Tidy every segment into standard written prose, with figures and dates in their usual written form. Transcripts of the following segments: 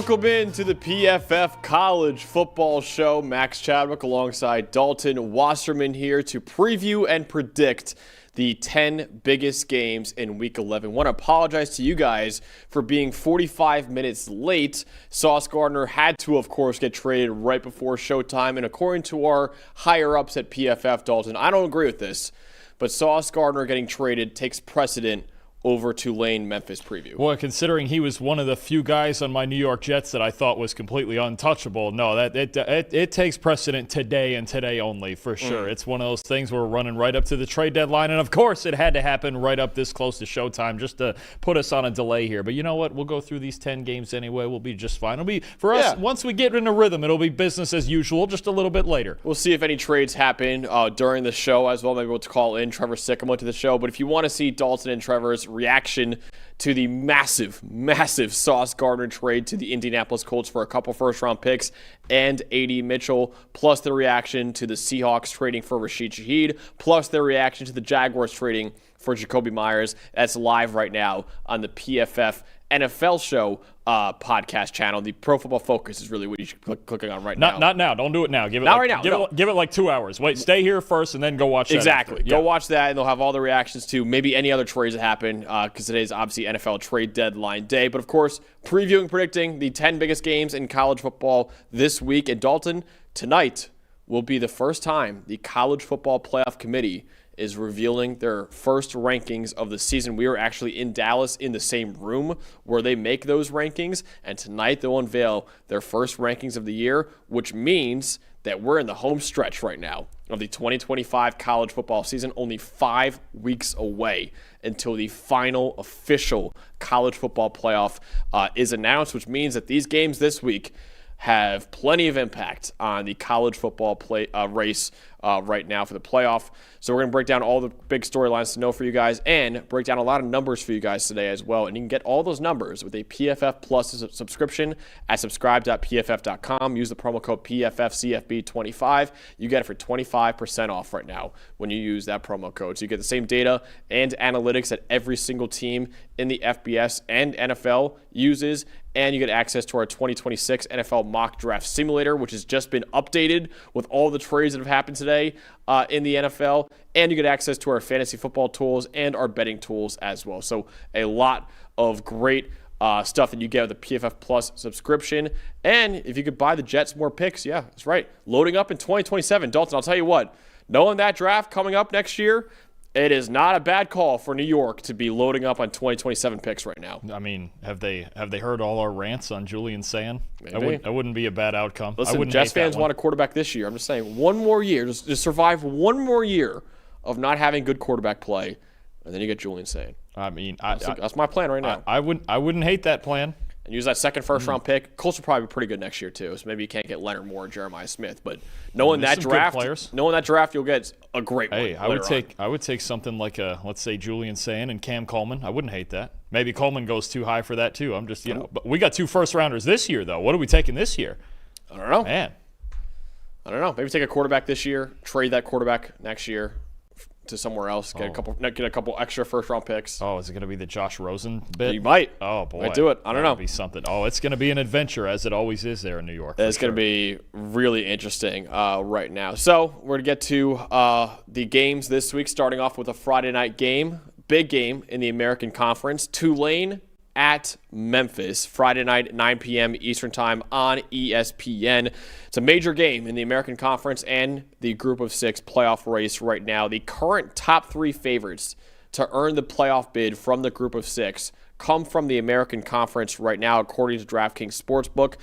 Welcome in to the PFF College Football Show. Max Chadwick alongside Dalton Wasserman here to preview and predict the 10 biggest games in Week 11. I want to apologize to you guys for being 45 minutes late. Sauce Gardner had to, of course, get traded right before showtime. And according to our higher-ups at PFF, Dalton, I don't agree with this, but Sauce Gardner getting traded takes precedent over Tulane-Memphis preview. Well, considering he was one of the few guys on my New York Jets that I thought was completely untouchable, no, it takes precedent today and today only for sure. It's one of those things where we're running right up to the trade deadline, and of course it had to happen right up this close to showtime just to put us on a delay here. But you know what? We'll go through these 10 games anyway. We'll be just fine. It'll be for us once we get in a rhythm. It'll be business as usual, just a little bit later. We'll see if any trades happen during the show as well. Maybe we'll call in Trevor Sycamore to the show. But if you want to see Dalton and Trevor's reaction to the massive Sauce Gardner trade to the Indianapolis Colts for a couple first-round picks and A.D. Mitchell, plus the reaction to the Seahawks trading for Rashid Shaheed, plus their reaction to the Jaguars trading for Jacoby Myers, that's live right now on the PFF NFL Show podcast channel. The Pro Football Focus is really what you should be clicking on right now. Not now. Don't do it now. Give it like 2 hours. Wait, stay here first and then go watch that. Exactly. Go watch that, and they'll have all the reactions to maybe any other trades that happen because today is obviously NFL trade deadline day. But, of course, previewing, predicting the 10 biggest games in college football this week. And, Dalton, tonight will be the first time the College Football Playoff Committee is revealing their first rankings of the season. We are actually in Dallas in the same room where they make those rankings, and tonight they'll unveil their first rankings of the year, which means that we're in the home stretch right now of the 2025 college football season, only 5 weeks away until the final official college football playoff is announced, which means that these games this week have plenty of impact on the college football race right now for the playoff. So we're going to break down all the big storylines to know for you guys and break down a lot of numbers for you guys today as well. And you can get all those numbers with a PFF Plus subscription at subscribe.pff.com. Use the promo code PFFCFB25. You get it for 25% off right now when you use that promo code. So you get the same data and analytics that every single team in the FBS and NFL uses. And you get access to our 2026 NFL Mock Draft Simulator, which has just been updated with all the trades that have happened today in the NFL. And you get access to our fantasy football tools and our betting tools as well. So a lot of great stuff that you get with the PFF Plus subscription. And if you could buy the Jets more picks, yeah, that's right. Loading up in 2027. Dalton, I'll tell you what, knowing that draft coming up next year, it is not a bad call for New York to be loading up on 2027 picks right now. I mean, have they heard all our rants on Julian Sand? Maybe. That wouldn't be a bad outcome. Listen, Jets fans want a quarterback this year. I'm just saying, one more year, just survive one more year of not having good quarterback play, and then you get Julian Sand. I mean, that's my plan right now. I wouldn't hate that plan. And use that second first-round pick. Colts will probably be pretty good next year, too. So maybe you can't get Leonard Moore or Jeremiah Smith. But knowing that draft, you'll get a great one. Hey, I would take something like let's say Julian Sand and Cam Coleman. I wouldn't hate that. Maybe Coleman goes too high for that, too. I'm just, but we got 2 first-rounders this year, though. What are we taking this year? I don't know. Man. I don't know. Maybe take a quarterback this year, trade that quarterback next year to somewhere else, get a couple extra first-round picks. Oh, is it going to be the Josh Rosen bit? You might. Oh, boy. Might do it. I don't know. That'll be something. Oh, it's going to be an adventure, as it always is there in New York. It's going to be really interesting right now. So we're going to get to the games this week, starting off with a Friday night game. Big game in the American Conference. Tulane at Memphis, Friday night at 9 p.m. Eastern Time on ESPN. It's a major game in the American Conference and the Group of 6 playoff race right now. The current top 3 favorites to earn the playoff bid from the Group of 6 come from the American Conference right now, according to DraftKings Sportsbook.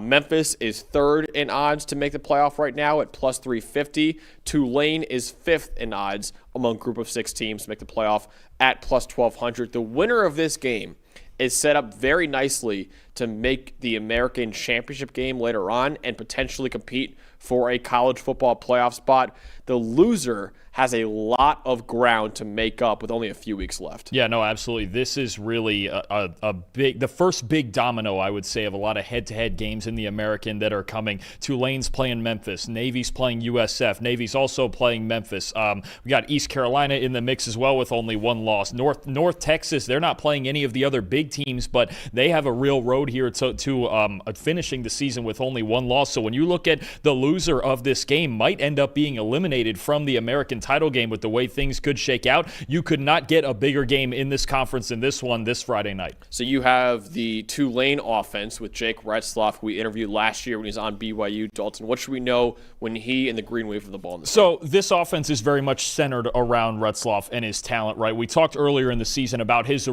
Memphis is 3rd in odds to make the playoff right now at plus 350. Tulane is 5th in odds among Group of 6 teams to make the playoff at plus 1,200. The winner of this game is set up very nicely to make the American Championship game later on and potentially compete for a college football playoff spot. The loser has a lot of ground to make up with only a few weeks left. Yeah, no, absolutely. This is really the first big domino, I would say, of a lot of head-to-head games in the American that are coming. Tulane's playing Memphis. Navy's playing USF. Navy's also playing Memphis. We got East Carolina in the mix as well with only 1 loss. North Texas, they're not playing any of the other big teams, but they have a real road road here to finishing the season with only one loss. So when you look at the loser of this game might end up being eliminated from the American title game with the way things could shake out, you could not get a bigger game in this conference than this one this Friday night. So you have the Tulane offense with Jake Retzloff, who we interviewed last year when he was on BYU. Dalton, what should we know when he and the Green wave for the ball in this game? This offense is very much centered around Retzloff and his talent, right? We talked earlier in the season about his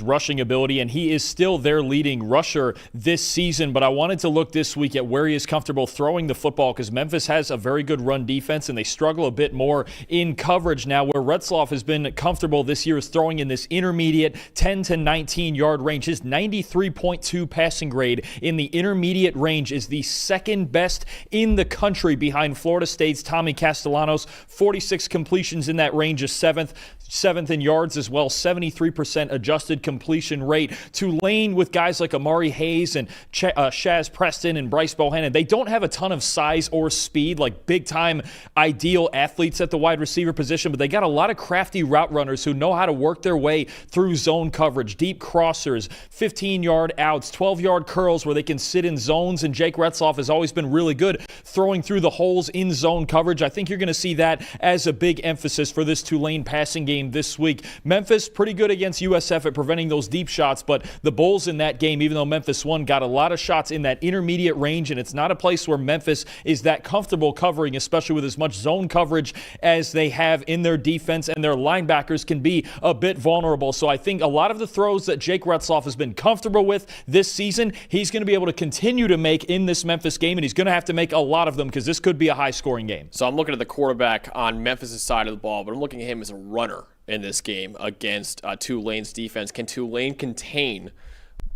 rushing ability, and he is still their leading rusher this season. But I wanted to look this week at where he is comfortable throwing the football, because Memphis has a very good run defense, and they struggle a bit more in coverage now. Where Retzloff has been comfortable this year is throwing in this intermediate 10 to 19 yard range. His 93.2 passing grade in the intermediate range is the second best in the country behind Florida State's Tommy Castellanos. 46 completions in that range is seventh in yards as well, 73% adjusted completion rate. Tulane, with guys like Amari Hayes and Shaz Preston and Bryce Bohannon, they don't have a ton of size or speed, like big-time ideal athletes at the wide receiver position, but they got a lot of crafty route runners who know how to work their way through zone coverage, deep crossers, 15-yard outs, 12-yard curls where they can sit in zones, and Jake Retzloff has always been really good throwing through the holes in zone coverage. I think you're going to see that as a big emphasis for this Tulane passing game this week. Memphis, pretty good against USF at preventing those deep shots, but the Bulls in that game, even though Memphis won, got a lot of shots in that intermediate range, and it's not a place where Memphis is that comfortable covering, especially with as much zone coverage as they have in their defense, and their linebackers can be a bit vulnerable. So I think a lot of the throws that Jake Retzloff has been comfortable with this season, he's going to be able to continue to make in this Memphis game, and he's going to have to make a lot of them because this could be a high-scoring game. So I'm looking at the quarterback on Memphis' side of the ball, but I'm looking at him as a runner in this game against Tulane's defense. Can Tulane contain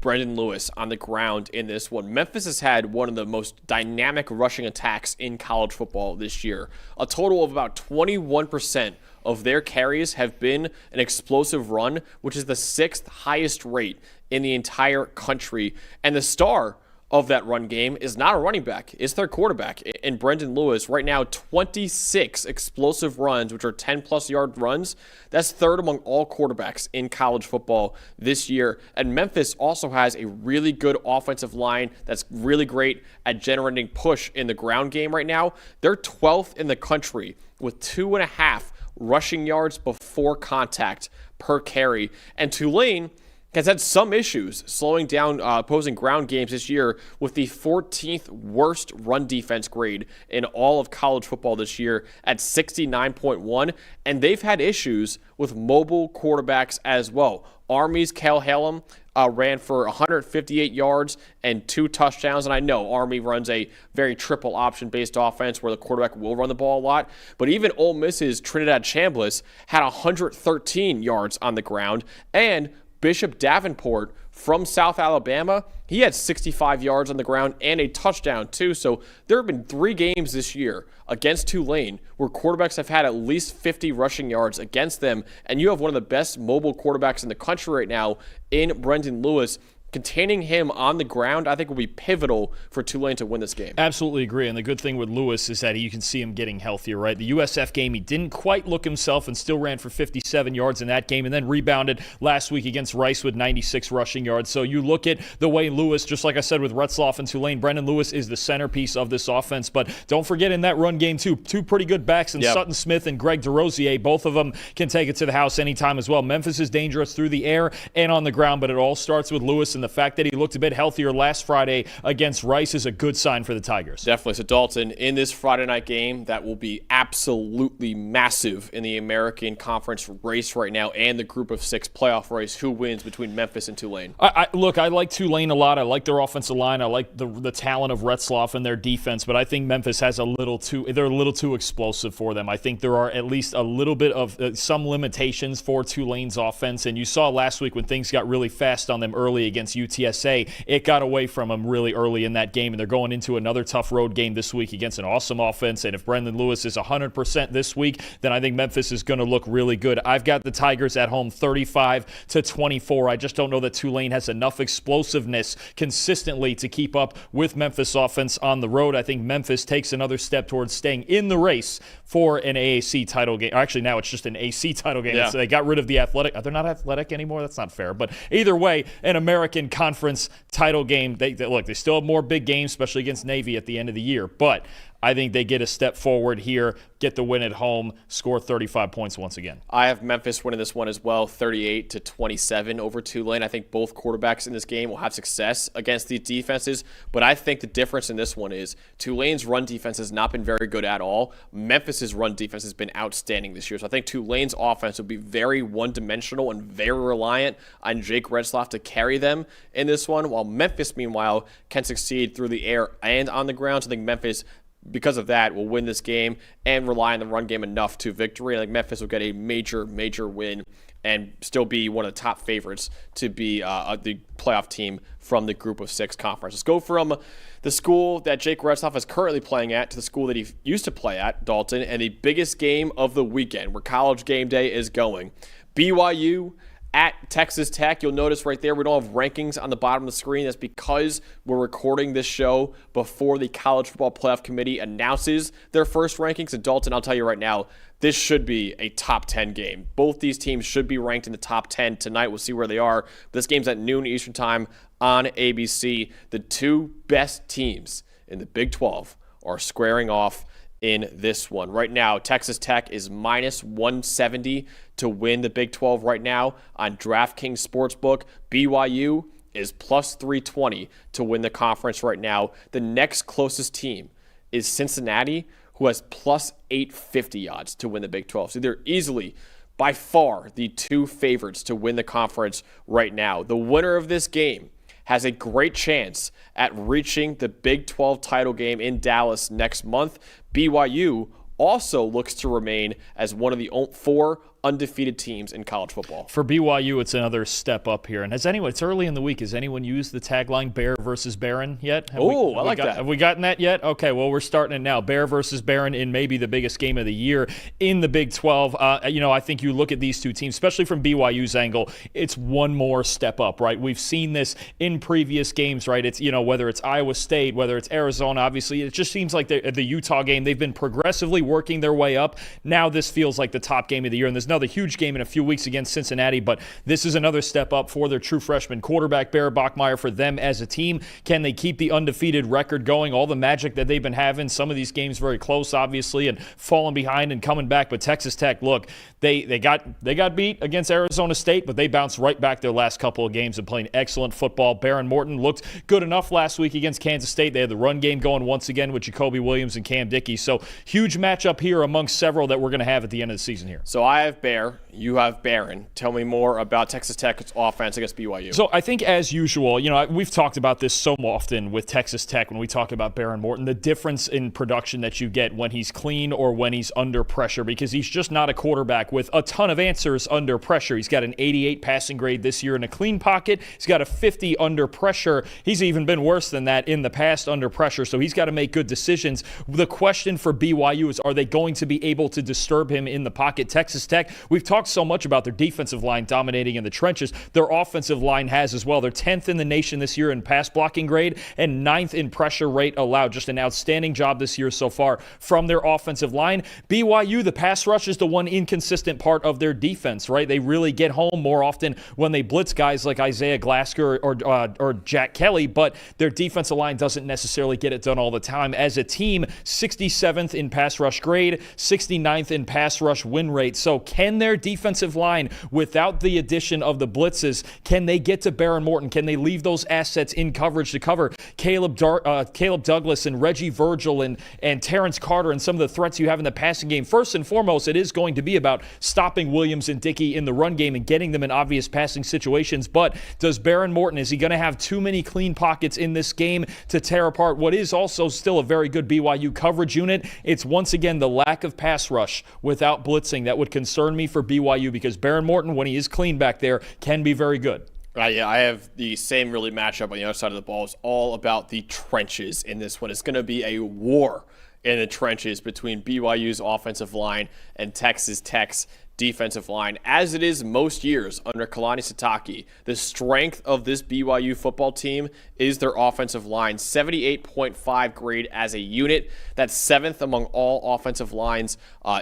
Brendan Lewis on the ground in this one? Memphis has had one of the most dynamic rushing attacks in college football this year. A total of about 21% of their carries have been an explosive run, which is the 6th highest rate in the entire country. And the star of that run game is not a running back, it's their quarterback. And Brendan Lewis, right now, 26 explosive runs, which are 10-plus yard runs. That's third among all quarterbacks in college football this year. And Memphis also has a really good offensive line that's really great at generating push in the ground game right now. They're 12th in the country with 2.5 rushing yards before contact per carry. And Tulane has had some issues slowing down opposing ground games this year, with the 14th worst run defense grade in all of college football this year at 69.1, and they've had issues with mobile quarterbacks as well. Army's Cal Hallam ran for 158 yards and 2 touchdowns, and I know Army runs a very triple option-based offense where the quarterback will run the ball a lot, but even Ole Miss's Trinidad Chambliss had 113 yards on the ground, and Bishop Davenport from South Alabama, he had 65 yards on the ground and a touchdown too. So there have been 3 games this year against Tulane where quarterbacks have had at least 50 rushing yards against them, and you have one of the best mobile quarterbacks in the country right now in Brendan Lewis. Containing him on the ground, I think, will be pivotal for Tulane to win this game. Absolutely agree. And the good thing with Lewis is that you can see him getting healthier, right? The USF game, he didn't quite look himself and still ran for 57 yards in that game, and then rebounded last week against Rice with 96 rushing yards. So you look at the way Lewis, just like I said with Retzloff and Tulane, Brendan Lewis is the centerpiece of this offense. But don't forget in that run game, too, 2 pretty good backs in Sutton Smith and Greg DeRosier. Both of them can take it to the house anytime as well. Memphis is dangerous through the air and on the ground, but it all starts with Lewis, and the fact that he looked a bit healthier last Friday against Rice is a good sign for the Tigers. Definitely. So, Dalton, in this Friday night game that will be absolutely massive in the American Conference race right now and the Group of 6 playoff race, who wins between Memphis and Tulane? Look, I like Tulane a lot. I like their offensive line. I like the talent of Retzloff and their defense, but I think Memphis has they're a little too explosive for them. I think there are at least a little bit of some limitations for Tulane's offense, and you saw last week when things got really fast on them early against UTSA, it got away from them really early in that game, and they're going into another tough road game this week against an awesome offense. And if Brendan Lewis is 100% this week, then I think Memphis is going to look really good. I've got the Tigers at home 35-24. I just don't know that Tulane has enough explosiveness consistently to keep up with Memphis offense on the road. I think Memphis takes another step towards staying in the race for an AAC title game. Actually, now it's just an AC title game. Yeah. So they got rid of the athletic. They're not athletic anymore. That's not fair. But either way, an American American Conference title game. They still have more big games, especially against Navy at the end of the year. But I think they get a step forward here, get the win at home, score 35 points once again. I have Memphis winning this one as well, 38-27 over Tulane. I think both quarterbacks in this game will have success against these defenses, but I think the difference in this one is Tulane's run defense has not been very good at all. Memphis's run defense has been outstanding this year, so I think Tulane's offense will be very one-dimensional and very reliant on Jake Retzlaff to carry them in this one, while Memphis, meanwhile, can succeed through the air and on the ground. So I think Memphis, because of that, will win this game and rely on the run game enough to victory. I think Memphis will get a major win and still be one of the top favorites to be the playoff team from the Group of 6 conference. Let's go from the school that Jake Retzlaff is currently playing at to the school that he used to play at, Dalton, and the biggest game of the weekend where College game day is going. BYU at Texas Tech. You'll notice right there we don't have rankings on the bottom of the screen. That's because we're recording this show before the College Football Playoff Committee announces their first rankings. And Dalton, I'll tell you right now, this should be a top 10 game. Both these teams should be ranked in the top 10 tonight. We'll see where they are. This game's at noon Eastern time on ABC. The two best teams in the Big 12 are squaring off in this one. Right now, Texas Tech is minus 170 to win the Big 12 right now on DraftKings Sportsbook. BYU is plus 320 to win the conference right now. The next closest team is Cincinnati, who has plus 850 odds to win the Big 12. So they're easily, by far, the two favorites to win the conference right now. The winner of this game has a great chance at reaching the Big 12 title game in Dallas next month. BYU also looks to remain as one of the 4 undefeated teams in college football. For BYU, it's another step up here. And it's early in the week. Has anyone used the tagline Bear versus Barron yet? I like that. Have we gotten that yet? Okay, well, we're starting it now. Bear versus Barron in maybe the biggest game of the year in the Big 12. I think you look at these two teams, especially from BYU's angle, it's one more step up, right? We've seen this in previous games, right? It's, whether it's Iowa State, whether it's Arizona, obviously, it just seems like the Utah game, they've been progressively working their way up. Now this feels like the top game of the year, and there's another huge game in a few weeks against Cincinnati, but this is another step up for their true freshman quarterback, Bear Bachmeier, for them as a team. Can they keep the undefeated record going? All the magic that they've been having, some of these games very close, obviously, and falling behind and coming back. But Texas Tech, look, they got beat against Arizona State, but they bounced right back their last couple of games and playing excellent football. Baron Morton looked good enough last week against Kansas State. They had the run game going once again with Jacoby Williams and Cam Dickey. So huge matchup here amongst several that we're going to have at the end of the season here. So I have Bear. You have Barron. Tell me more about Texas Tech's offense against BYU. So I think, as usual, we've talked about this so often with Texas Tech when we talk about Baron Morton, the difference in production that you get when he's clean or when he's under pressure, because he's just not a quarterback with a ton of answers under pressure. He's got an 88 passing grade this year in a clean pocket. He's got a 50 under pressure. He's even been worse than that in the past under pressure, so he's got to make good decisions. The question for BYU is, are they going to be able to disturb him in the pocket? Texas Tech, we've talked so much about their defensive line dominating in the trenches. Their offensive line has as well. They're 10th in the nation this year in pass blocking grade and 9th in pressure rate allowed. Just an outstanding job this year so far from their offensive line. BYU, the pass rush is the one inconsistent part of their defense, right? They really get home more often when they blitz guys like Isaiah Glasker or Jack Kelly, but their defensive line doesn't necessarily get it done all the time. As a team, 67th in pass rush grade, 69th in pass rush win rate. So can their defensive line, without the addition of the blitzes, can they get to Baron Morton? Can they leave those assets in coverage to cover Caleb Douglas and Reggie Virgil and Terrence Carter and some of the threats you have in the passing game? First and foremost, it is going to be about stopping Williams and Dickey in the run game and getting them in obvious passing situations. But does Baron Morton, is he going to have too many clean pockets in this game to tear apart what is also still a very good BYU coverage unit? It's once again the lack of pass rush without blitzing that would concern me for BYU, because Baron Morton, when he is clean back there, can be very good. Yeah, I have the same really matchup on the other side of the ball. It's all about the trenches in this one. It's going to be a war in the trenches between BYU's offensive line and Texas Tech's defensive line, as it is most years under Kalani Sitake. The strength of this BYU football team is their offensive line. 78.5 grade as a unit. That's 7th among all offensive lines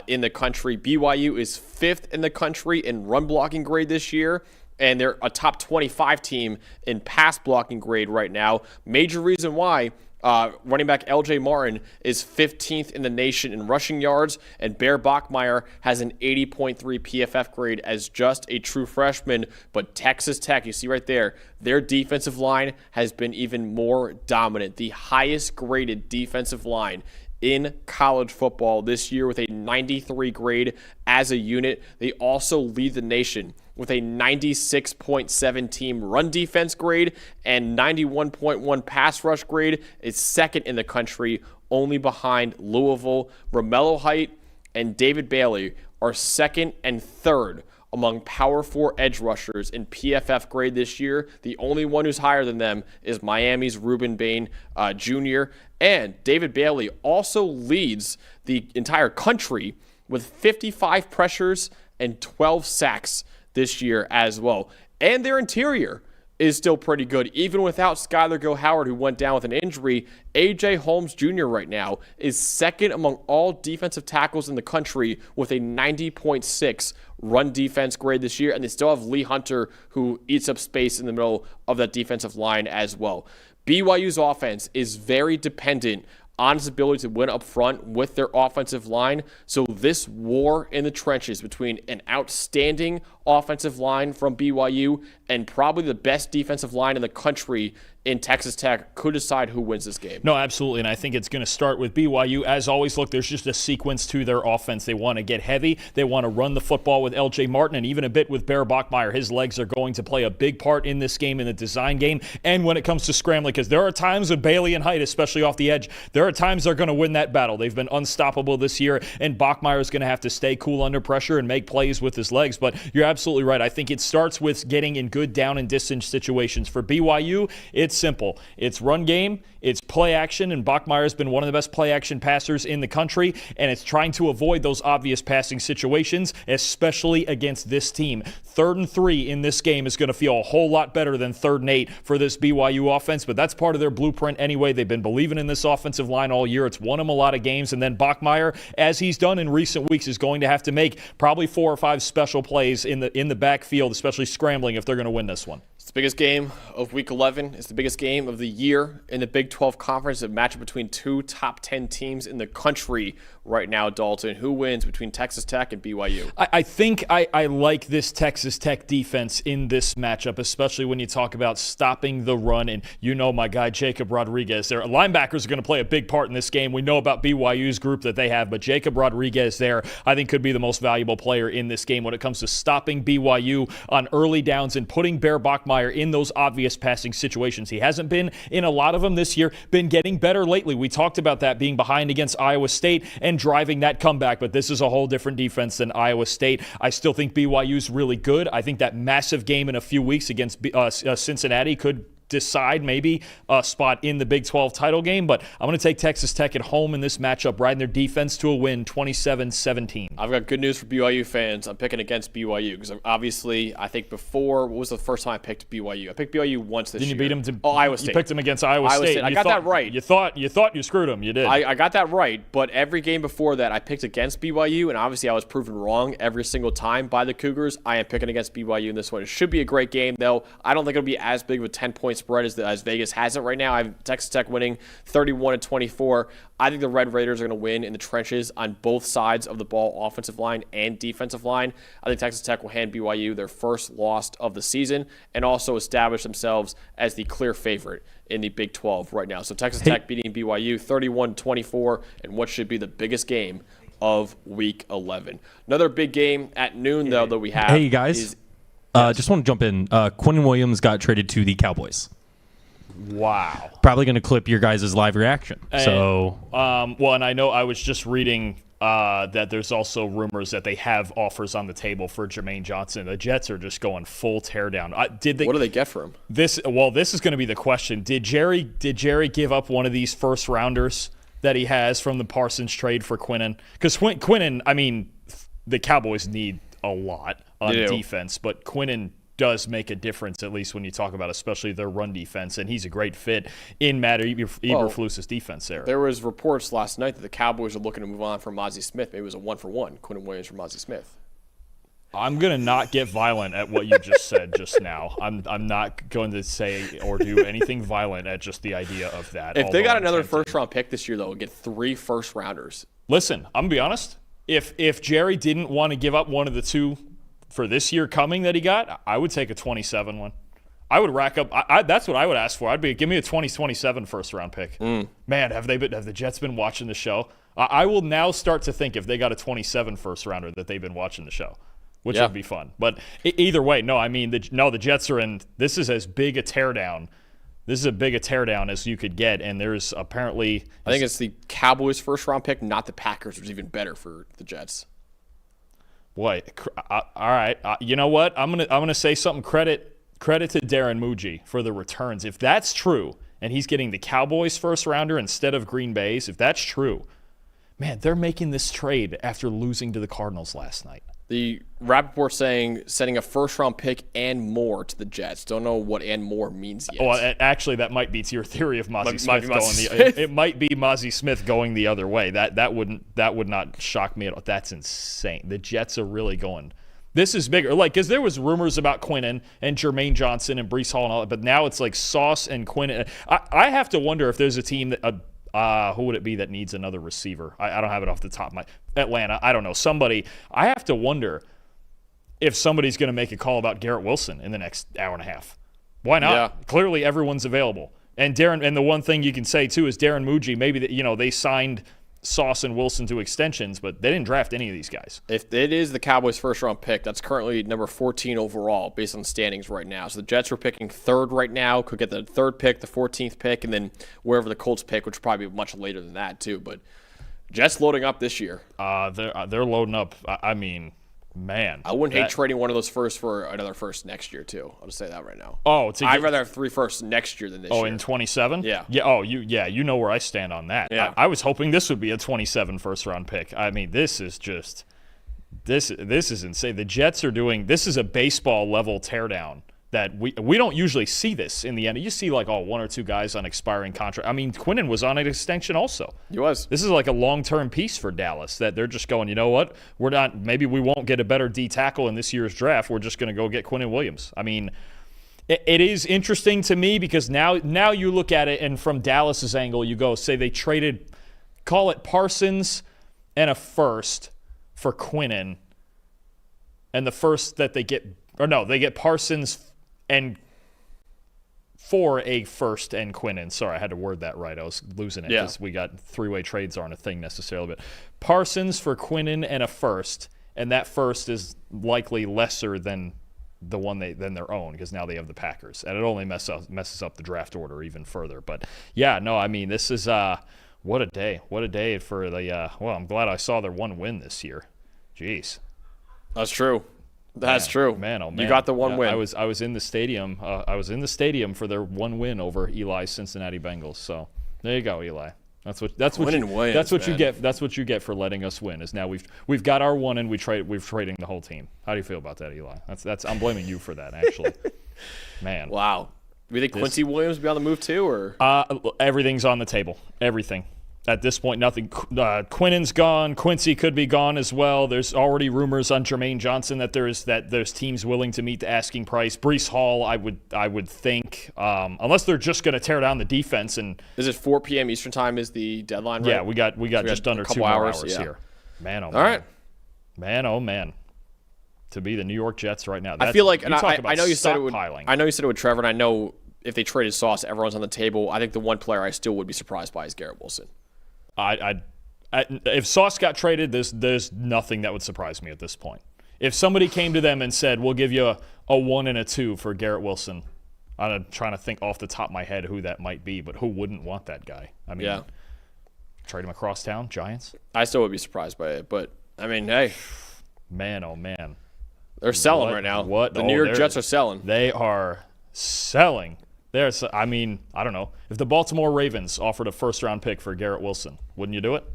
in the country. BYU is 5th in the country in run blocking grade this year. and they're a top 25 team in pass blocking grade right now. Major reason why running back L.J. Martin is 15th in the nation in rushing yards, and Bear Bachmeier has an 80.3 PFF grade as just a true freshman. But Texas Tech, you see right there, their defensive line has been even more dominant. The highest graded defensive line in college football this year with a 93 grade as a unit. They also lead the nation with a 96.7 team run defense grade and 91.1 pass rush grade. It's second in the country, only behind Louisville. Romello Height and David Bailey are second and third among Power 4 edge rushers in PFF grade this year. The only one who's higher than them is Miami's Ruben Bain Jr. And David Bailey also leads the entire country with 55 pressures and 12 sacks this year as well. And their interior is still pretty good. Even without Skylar Go-Howard, who went down with an injury, A.J. Holmes Jr. right now is second among all defensive tackles in the country with a 90.6 run defense grade this year. And they still have Lee Hunter, who eats up space in the middle of that defensive line as well. BYU's offense is very dependent on his ability to win up front with their offensive line. So this war in the trenches between an outstanding offensive line from BYU and probably the best defensive line in the country in Texas Tech could decide who wins this game. No, absolutely, and I think it's going to start with BYU. As always, look, there's just a sequence to their offense. They want to get heavy. They want to run the football with L.J. Martin and even a bit with Bear Bachmeier. His legs are going to play a big part in this game, in the design game, and when it comes to scrambling, because there are times with Bailey and Height, especially off the edge, there are times they're going to win that battle. They've been unstoppable this year, and Bachmeier is going to have to stay cool under pressure and make plays with his legs, but you're absolutely right. I think it starts with getting in good down and distance situations. For BYU, it's simple. It's run game, it's play action, and Bachmeier has been one of the best play action passers in the country, and it's trying to avoid those obvious passing situations, especially against this team. 3rd and 3 in this game is going to feel a whole lot better than 3rd and 8 for this BYU offense, but that's part of their blueprint anyway. They've been believing in this offensive line all year. It's won them a lot of games, and then Bachmeier, as he's done in recent weeks, is going to have to make probably 4 or 5 special plays in the backfield, especially scrambling, if they're going to win this one. It's the biggest game of Week 11. It's the biggest game of the year in the Big 12 Conference, a matchup between 2 top 10 teams in the country right now, Dalton. Who wins between Texas Tech and BYU? I think I like this Texas Tech defense in this matchup, especially when you talk about stopping the run. And you know my guy Jacob Rodriguez there. Linebackers are going to play a big part in this game. We know about BYU's group that they have, but Jacob Rodriguez there I think could be the most valuable player in this game when it comes to stopping BYU on early downs and putting Bear Bachmeier in those obvious passing situations. He hasn't been in a lot of them this year, been getting better lately. We talked about that, being behind against Iowa State and driving that comeback, but this is a whole different defense than Iowa State. I still think BYU's really good. I think that massive game in a few weeks against Cincinnati could decide maybe a spot in the Big 12 title game, but I'm going to take Texas Tech at home in this matchup, riding their defense to a win, 27-17. I've got good news for BYU fans. I'm picking against BYU because obviously I think before, what was the first time I picked BYU? I picked BYU once this year. Didn't you beat them to Iowa State? You picked them against Iowa State. I got that right. You thought you screwed them. You did. I got that right, but every game before that I picked against BYU, and obviously I was proven wrong every single time by the Cougars. I am picking against BYU in this one. It should be a great game, though. I don't think it'll be as big of a 10-point spread as Vegas has it right now. I have Texas Tech winning 31-24. I think the Red Raiders are going to win in the trenches on both sides of the ball, offensive line and defensive line. I think Texas Tech will hand BYU their first loss of the season and also establish themselves as the clear favorite in the Big 12 right now. So Texas Tech beating BYU 31-24 in what should be the biggest game of Week 11. Another big game at noon, though, that we have. Hey, guys. Just want to jump in. Quentin Williams got traded to the Cowboys. Wow. Probably going to clip your guys' live reaction. Well, and I know I was just reading that there's also rumors that they have offers on the table for Jermaine Johnson. The Jets are just going full teardown. What do they get for him? This is going to be the question. Did Jerry give up one of these first rounders that he has from the Parsons trade for Quinnen? Because Quinnen, I mean, the Cowboys need a lot on defense, but Quinnen does make a difference, at least when you talk about especially their run defense, and he's a great fit in Matt Eberflus's defense there. There was reports last night that the Cowboys are looking to move on from Mozzie Smith. Maybe it was a 1-for-1, Quinnen Williams for Mozzie Smith. I'm going to not get violent at what you just said just now. I'm not going to say or do anything violent at just the idea of that. If they got another first-round pick this year, though, we'll get 3 first-rounders. Listen, I'm going to be honest. If Jerry didn't want to give up one of the 2 for this year coming that he got, I would take a 27 one. I would rack up. That's what I would ask for. Give me a 2027 first-round pick. Man, have the Jets been watching the show? I will now start to think if they got a 27 first-rounder that they've been watching the show, which would be fun. But either way, no. I mean, the Jets are in. This is as big a teardown. This is as big a teardown as you could get, and there's apparently. I think it's the Cowboys' first-round pick, not the Packers, which is even better for the Jets. Boy, all right. You know what? I'm gonna say something. Credit to Darren Muji for the returns. If that's true, and he's getting the Cowboys first rounder instead of Green Bay's, if that's true, man, they're making this trade after losing to the Cardinals last night. The Rappaport saying sending a first-round pick and more to the Jets. Don't know what and more means yet. Well, actually, that might be to your theory of Mozzie Smith going it might be Mozzie Smith going the other way. That would not shock me at all. That's insane. The Jets are really going. This is bigger, because there was rumors about Quinnen and Jermaine Johnson and Breece Hall and all that, but now it's like Sauce and Quinnen. I have to wonder if there's a team that who would it be that needs another receiver? I don't have it off the top of my Atlanta. I don't know. Somebody. I have to wonder if somebody's going to make a call about Garrett Wilson in the next hour and a half. Why not? Yeah. Clearly, everyone's available. And the one thing you can say too is Darren Muji. Maybe they signed Sauce and Wilson to extensions, but they didn't draft any of these guys. If it is the Cowboys' first-round pick, that's currently number 14 overall based on standings right now. So the Jets are picking 3rd right now, could get the 3rd pick, the 14th pick, and then wherever the Colts pick, which will probably be much later than that too. But Jets loading up this year. They're loading up. I mean, man. I wouldn't hate trading one of those firsts for another first next year too. I'll just say that right now. I'd rather have 3 firsts next year than this year. Oh, in 27? Yeah. Yeah. You know where I stand on that. Yeah. I was hoping this would be a 27 first-round pick. I mean, this is just this is insane. The Jets are doing this is a baseball level teardown that we don't usually see this in the end. You see like 1 or 2 guys on expiring contract. I mean, Quinnen was on an extension also. He was. This is like a long-term piece for Dallas that they're just going, you know what? Maybe we won't get a better D tackle in this year's draft. We're just going to go get Quinnen Williams. I mean, it is interesting to me because now you look at it and from Dallas's angle, you go, say they traded, call it Parsons and a first for Quinnen, and the first that they get, they get Parsons and for a first and Quinnen. Sorry, I had to word that right. I was losing it because we got 3-way trades aren't a thing necessarily. But Parsons for Quinnen and a first, and that first is likely lesser than the one than their own because now they have the Packers, and it only messes up the draft order even further. But yeah, no, I mean this is what a day for the. Well, I'm glad I saw their one win this year. Jeez, that's true. That's true. Man, oh man. You got the one win. I was in the stadium. I was in the stadium for their one win over Eli's Cincinnati Bengals. So there you go, Eli. That's what you get. That's what you get for letting us win. Is now we've got our one and we're trading the whole team. How do you feel about that, Eli? That's I'm blaming you for that actually. Man. Wow. Do you think Quincy Williams will be on the move too, or everything's on the table. Everything. At this point, nothing. Quinnen's gone. Quincy could be gone as well. There's already rumors on Jermaine Johnson that there's teams willing to meet the asking price. Breece Hall, I would think, unless they're just going to tear down the defense. And is it 4 p.m. Eastern time is the deadline? Right? Yeah, we got just under 2 more hours here. Man, oh man. All right. Man, oh man. To be the New York Jets right now. I feel like, and I know you said it would. I know you said it with Trevor, and I know if they traded Sauce, everyone's on the table. I think the one player I still would be surprised by is Garrett Wilson. If Sauce got traded, there's nothing that would surprise me at this point. If somebody came to them and said, we'll give you a 1 and a 2 for Garrett Wilson, I'm trying to think off the top of my head who that might be, but who wouldn't want that guy? I mean, trade him across town, Giants? I still would be surprised by it, but, I mean, hey. Man, oh man. They're selling right now. The New York Jets are selling. They are selling. I don't know. If the Baltimore Ravens offered a first-round pick for Garrett Wilson, wouldn't you do it?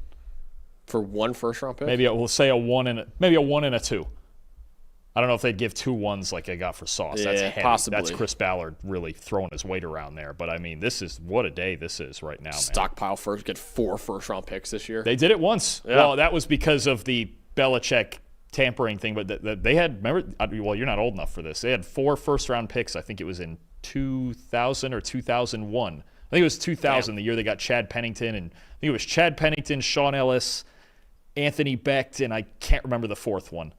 For one first-round pick? Maybe we'll say a 1 and a 2. I don't know if they'd give 2 1s like they got for Sauce. Yeah, that's heavy. possibly. That's Chris Ballard really throwing his weight around there. But I mean, what a day this is right now. Stockpile first, get 4 first-round picks this year. They did it once. Yeah. Well, that was because of the Belichick tampering thing, but they had, remember, well, you're not old enough for this. They had 4 first-round picks. I think it was in 2000 or 2001. I think it was 2000, the year they got Chad Pennington, and I think it was Chad Pennington, Sean Ellis, Anthony Becht, and I can't remember the fourth one.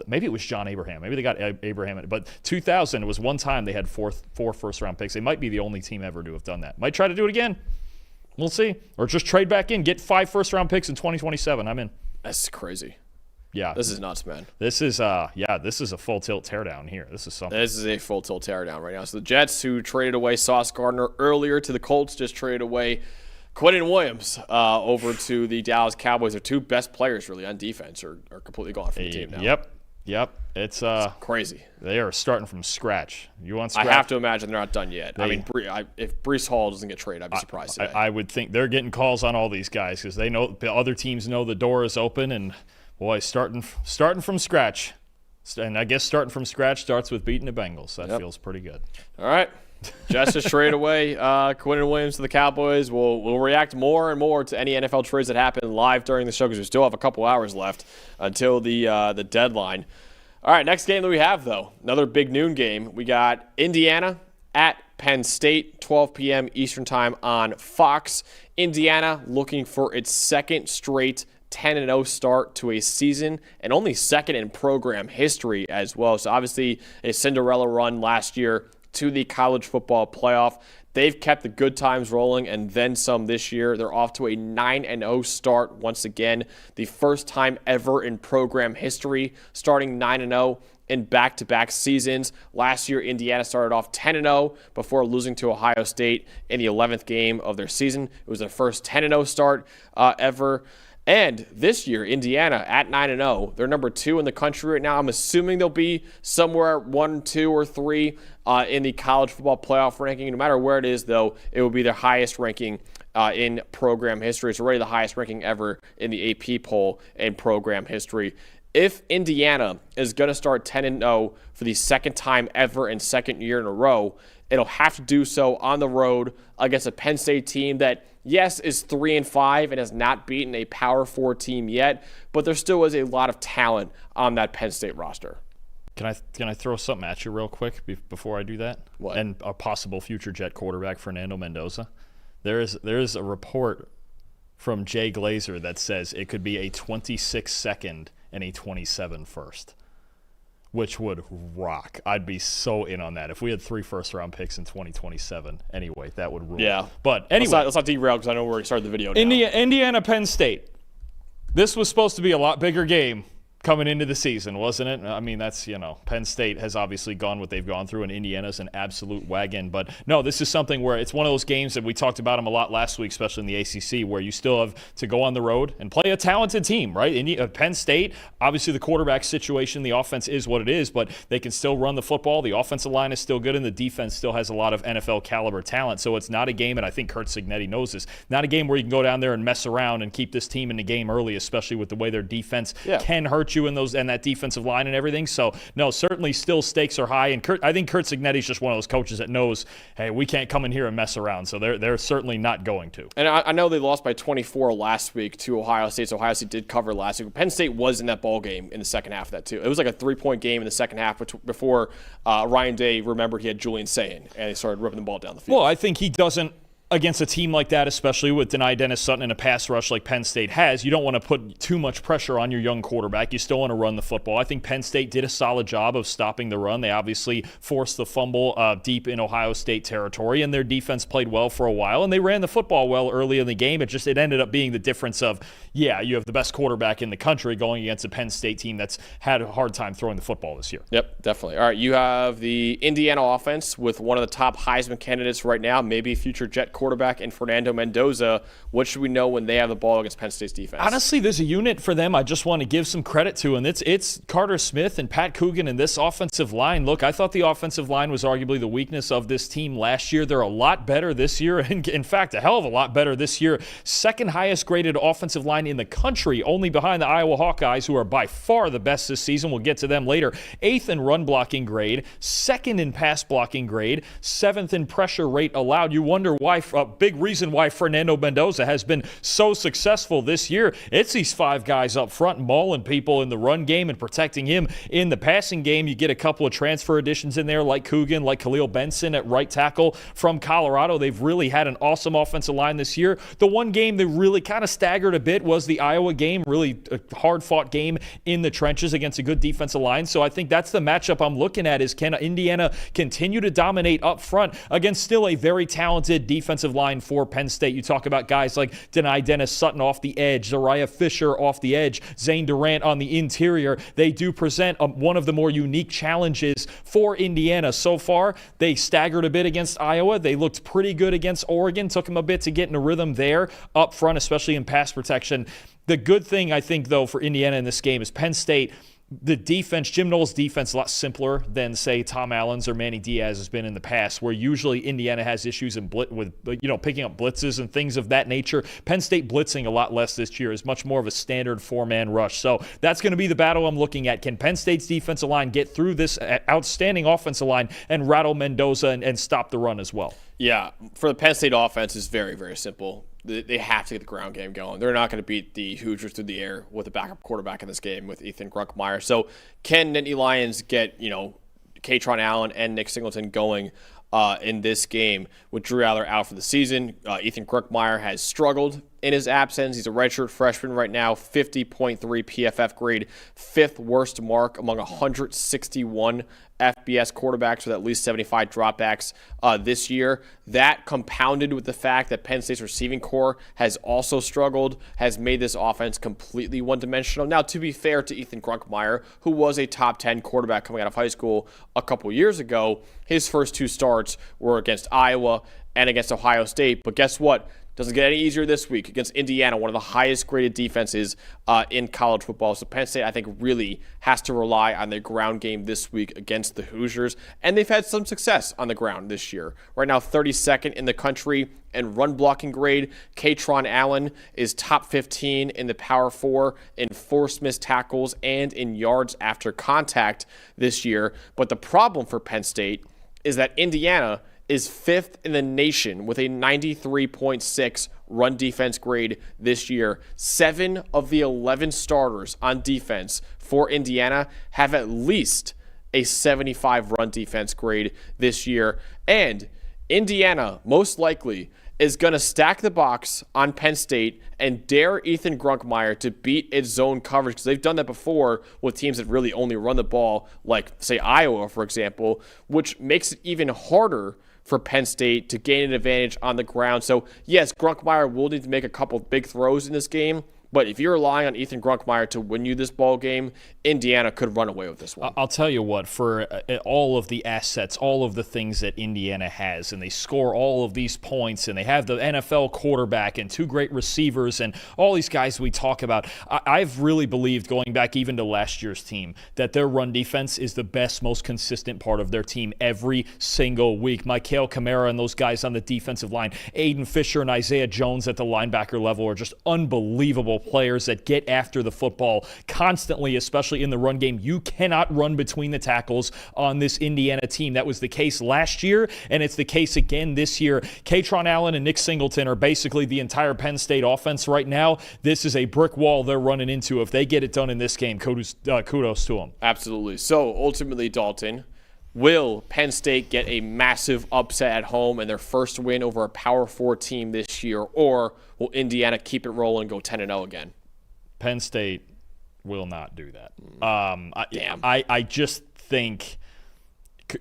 Maybe it was John Abraham. Maybe they got Abraham. But 2000 was one time they had 4 first-round picks. They might be the only team ever to have done that. Might try to do it again. We'll see. Or just trade back in. Get 5 first-round picks in 2027. I'm in. That's crazy. Yeah. This is nuts, man. This is this is a full tilt teardown here. This is something. This is a full tilt teardown right now. So the Jets, who traded away Sauce Gardner earlier to the Colts, just traded away Quinnen Williams over to the Dallas Cowboys. Their 2 best players really on defense are completely gone from the team now. Yep. It's crazy. They are starting from scratch. You want scratch? I have to imagine they're not done yet. I mean, if Breece Hall doesn't get traded, I'd be surprised today. I would think they're getting calls on all these guys because they know the other teams know the door is open, and boy, starting from scratch. And I guess starting from scratch starts with beating the Bengals. That feels pretty good. All right. Jets just trade away Quinnen Williams to the Cowboys. We'll react more and more to any NFL trades that happen live during the show because we still have a couple hours left until the deadline. All right, next game that we have, though, another big noon game. We got Indiana at Penn State, 12 p.m. Eastern Time on Fox. Indiana looking for its second straight 10-0 start to a season and only second in program history as well. So obviously a Cinderella run last year to the college football playoff. They've kept the good times rolling and then some this year. They're off to a 9-0 start once again, the first time ever in program history, starting 9-0 in back-to-back seasons. Last year, Indiana started off 10-0 before losing to Ohio State in the 11th game of their season. It was their first 10-0 start ever. And this year, Indiana at 9-0, they're number 2 in the country right now. I'm assuming they'll be somewhere 1, 2, or 3 in the college football playoff ranking. No matter where it is, though, it will be their highest ranking in program history. It's already the highest ranking ever in the AP poll in program history. If Indiana is going to start 10-0 for the second time ever and second year in a row, it'll have to do so on the road against a Penn State team that, yes, is 3-5 and has not beaten a Power 4 team yet, but there still is a lot of talent on that Penn State roster. Can I throw something at you real quick before I do that? What? And a possible future Jet quarterback, Fernando Mendoza. There is a report from Jay Glazer that says it could be a 26 second and a 27 first, which would rock. I'd be so in on that. If we had 3 first-round picks in 2027, anyway, that would rule. Yeah. But anyway. Let's not derail because I know we're going to start the video now. Indiana-Penn State. This was supposed to be a lot bigger game coming into the season, wasn't it? I mean, that's, Penn State has obviously gone what they've gone through, and Indiana's an absolute wagon. But, no, this is something where it's one of those games that we talked about them a lot last week, especially in the ACC, where you still have to go on the road and play a talented team, right? Penn State, obviously the quarterback situation, the offense is what it is, but they can still run the football. The offensive line is still good, and the defense still has a lot of NFL caliber talent. So it's not a game, and I think Kurt Cignetti knows this, not a game where you can go down there and mess around and keep this team in the game early, especially with the way their defense can hurt you in those and that defensive line and everything. So, no, certainly still stakes are high. And I think Kurt Cignetti's just one of those coaches that knows, hey, we can't come in here and mess around. So they're certainly not going to. And I know they lost by 24 last week to Ohio State. So Ohio State did cover last week. Penn State was in that ball game in the second half of that, too. It was like a 3-point game in the second half before Ryan Day remembered he had Julian Sayin, and they started ripping the ball down the field. Well, I think he doesn't. Against a team like that, especially with Denai Dennis Sutton in a pass rush like Penn State has, you don't want to put too much pressure on your young quarterback. You still want to run the football. I think Penn State did a solid job of stopping the run. They obviously forced the fumble deep in Ohio State territory, and their defense played well for a while, and they ran the football well early in the game. It ended up being the difference of, you have the best quarterback in the country going against a Penn State team that's had a hard time throwing the football this year. Yep, definitely. All right, you have the Indiana offense with one of the top Heisman candidates right now, maybe future Jet quarterback in Fernando Mendoza. What should we know when they have the ball against Penn State's defense? Honestly, there's a unit for them I just want to give some credit to, and it's Carter Smith and Pat Coogan and this offensive line. Look, I thought the offensive line was arguably the weakness of this team last year. They're a lot better this year, and in fact, a hell of a lot better this year. Second highest graded offensive line in the country, only behind the Iowa Hawkeyes, who are by far the best this season. We'll get to them later. 8th in run blocking grade, 2nd in pass blocking grade, 7th in pressure rate allowed. You wonder why a big reason why Fernando Mendoza has been so successful this year. It's these 5 guys up front mauling people in the run game and protecting him in the passing game. You get a couple of transfer additions in there like Coogan, like Khalil Benson at right tackle from Colorado. They've really had an awesome offensive line this year. The one game that really kind of staggered a bit was the Iowa game, really a hard-fought game in the trenches against a good defensive line. So I think that's the matchup I'm looking at is can Indiana continue to dominate up front against still a very talented defensive line for Penn State. You talk about guys like Denai Dennis Sutton off the edge, Zariah Fisher off the edge, Zane Durant on the interior. They do present one of the more unique challenges for Indiana. So far, they staggered a bit against Iowa. They looked pretty good against Oregon. Took them a bit to get in a rhythm there up front, especially in pass protection. The good thing, I think, though, for Indiana in this game is Penn State, the defense, Jim Knowles' defense, is a lot simpler than, say, Tom Allen's or Manny Diaz has been in the past, where usually Indiana has issues with picking up blitzes and things of that nature. Penn State blitzing a lot less this year is much more of a standard 4-man rush. So that's going to be the battle I'm looking at. Can Penn State's defensive line get through this outstanding offensive line and rattle Mendoza and stop the run as well? Yeah, for the Penn State offense, it's very, very simple. They have to get the ground game going. They're not going to beat the Hoosiers through the air with a backup quarterback in this game with Ethan Grunkmeyer. So can Nittany Lions get, Katron Allen and Nick Singleton going in this game with Drew Aller out for the season? Ethan Grunkmeyer has struggled in his absence. He's a redshirt freshman right now, 50.3 PFF grade, 5th worst mark among 161 FBS quarterbacks with at least 75 dropbacks this year. That compounded with the fact that Penn State's receiving core has also struggled, has made this offense completely one-dimensional. Now, to be fair to Ethan Grunkmeyer, who was a top 10 quarterback coming out of high school a couple years ago, his first 2 starts were against Iowa and against Ohio State. But guess what? Doesn't get any easier this week against Indiana, one of the highest graded defenses in college football. So Penn State, I think, really has to rely on their ground game this week against the Hoosiers. And they've had some success on the ground this year. Right now, 32nd in the country in run blocking grade. Katron Allen is top 15 in the Power 4 in forced missed tackles and in yards after contact this year. But the problem for Penn State is that Indiana is 5th in the nation with a 93.6 run defense grade this year. 7 of the 11 starters on defense for Indiana have at least a 75 run defense grade this year. And Indiana, most likely, is going to stack the box on Penn State and dare Ethan Grunkmeyer to beat its zone coverage, because they've done that before with teams that really only run the ball, like, say, Iowa, for example, which makes it even harder for Penn State to gain an advantage on the ground. So, yes, Grunkmeyer will need to make a couple big throws in this game, but if you're relying on Ethan Grunkmeyer to win you this ball game, Indiana could run away with this one. I'll tell you what, for all of the assets, all of the things that Indiana has, and they score all of these points, and they have the NFL quarterback and 2 great receivers and all these guys we talk about, I've really believed, going back even to last year's team, that their run defense is the best, most consistent part of their team every single week. Mikael Kamara and those guys on the defensive line, Aiden Fisher and Isaiah Jones at the linebacker level are just unbelievable players that get after the football constantly, especially in the run game. You cannot run between the tackles on this Indiana team. That was the case last year, and it's the case again this year. Katron Allen and Nick Singleton are basically the entire Penn State offense right now. This is a brick wall they're running into. If they get it done in this game, kudos to them. Absolutely. So, ultimately, Dalton, will Penn State get a massive upset at home and their first win over a Power 4 team this year, or will Indiana keep it rolling and go 10-0 again? Penn State will not do that. Damn. I just think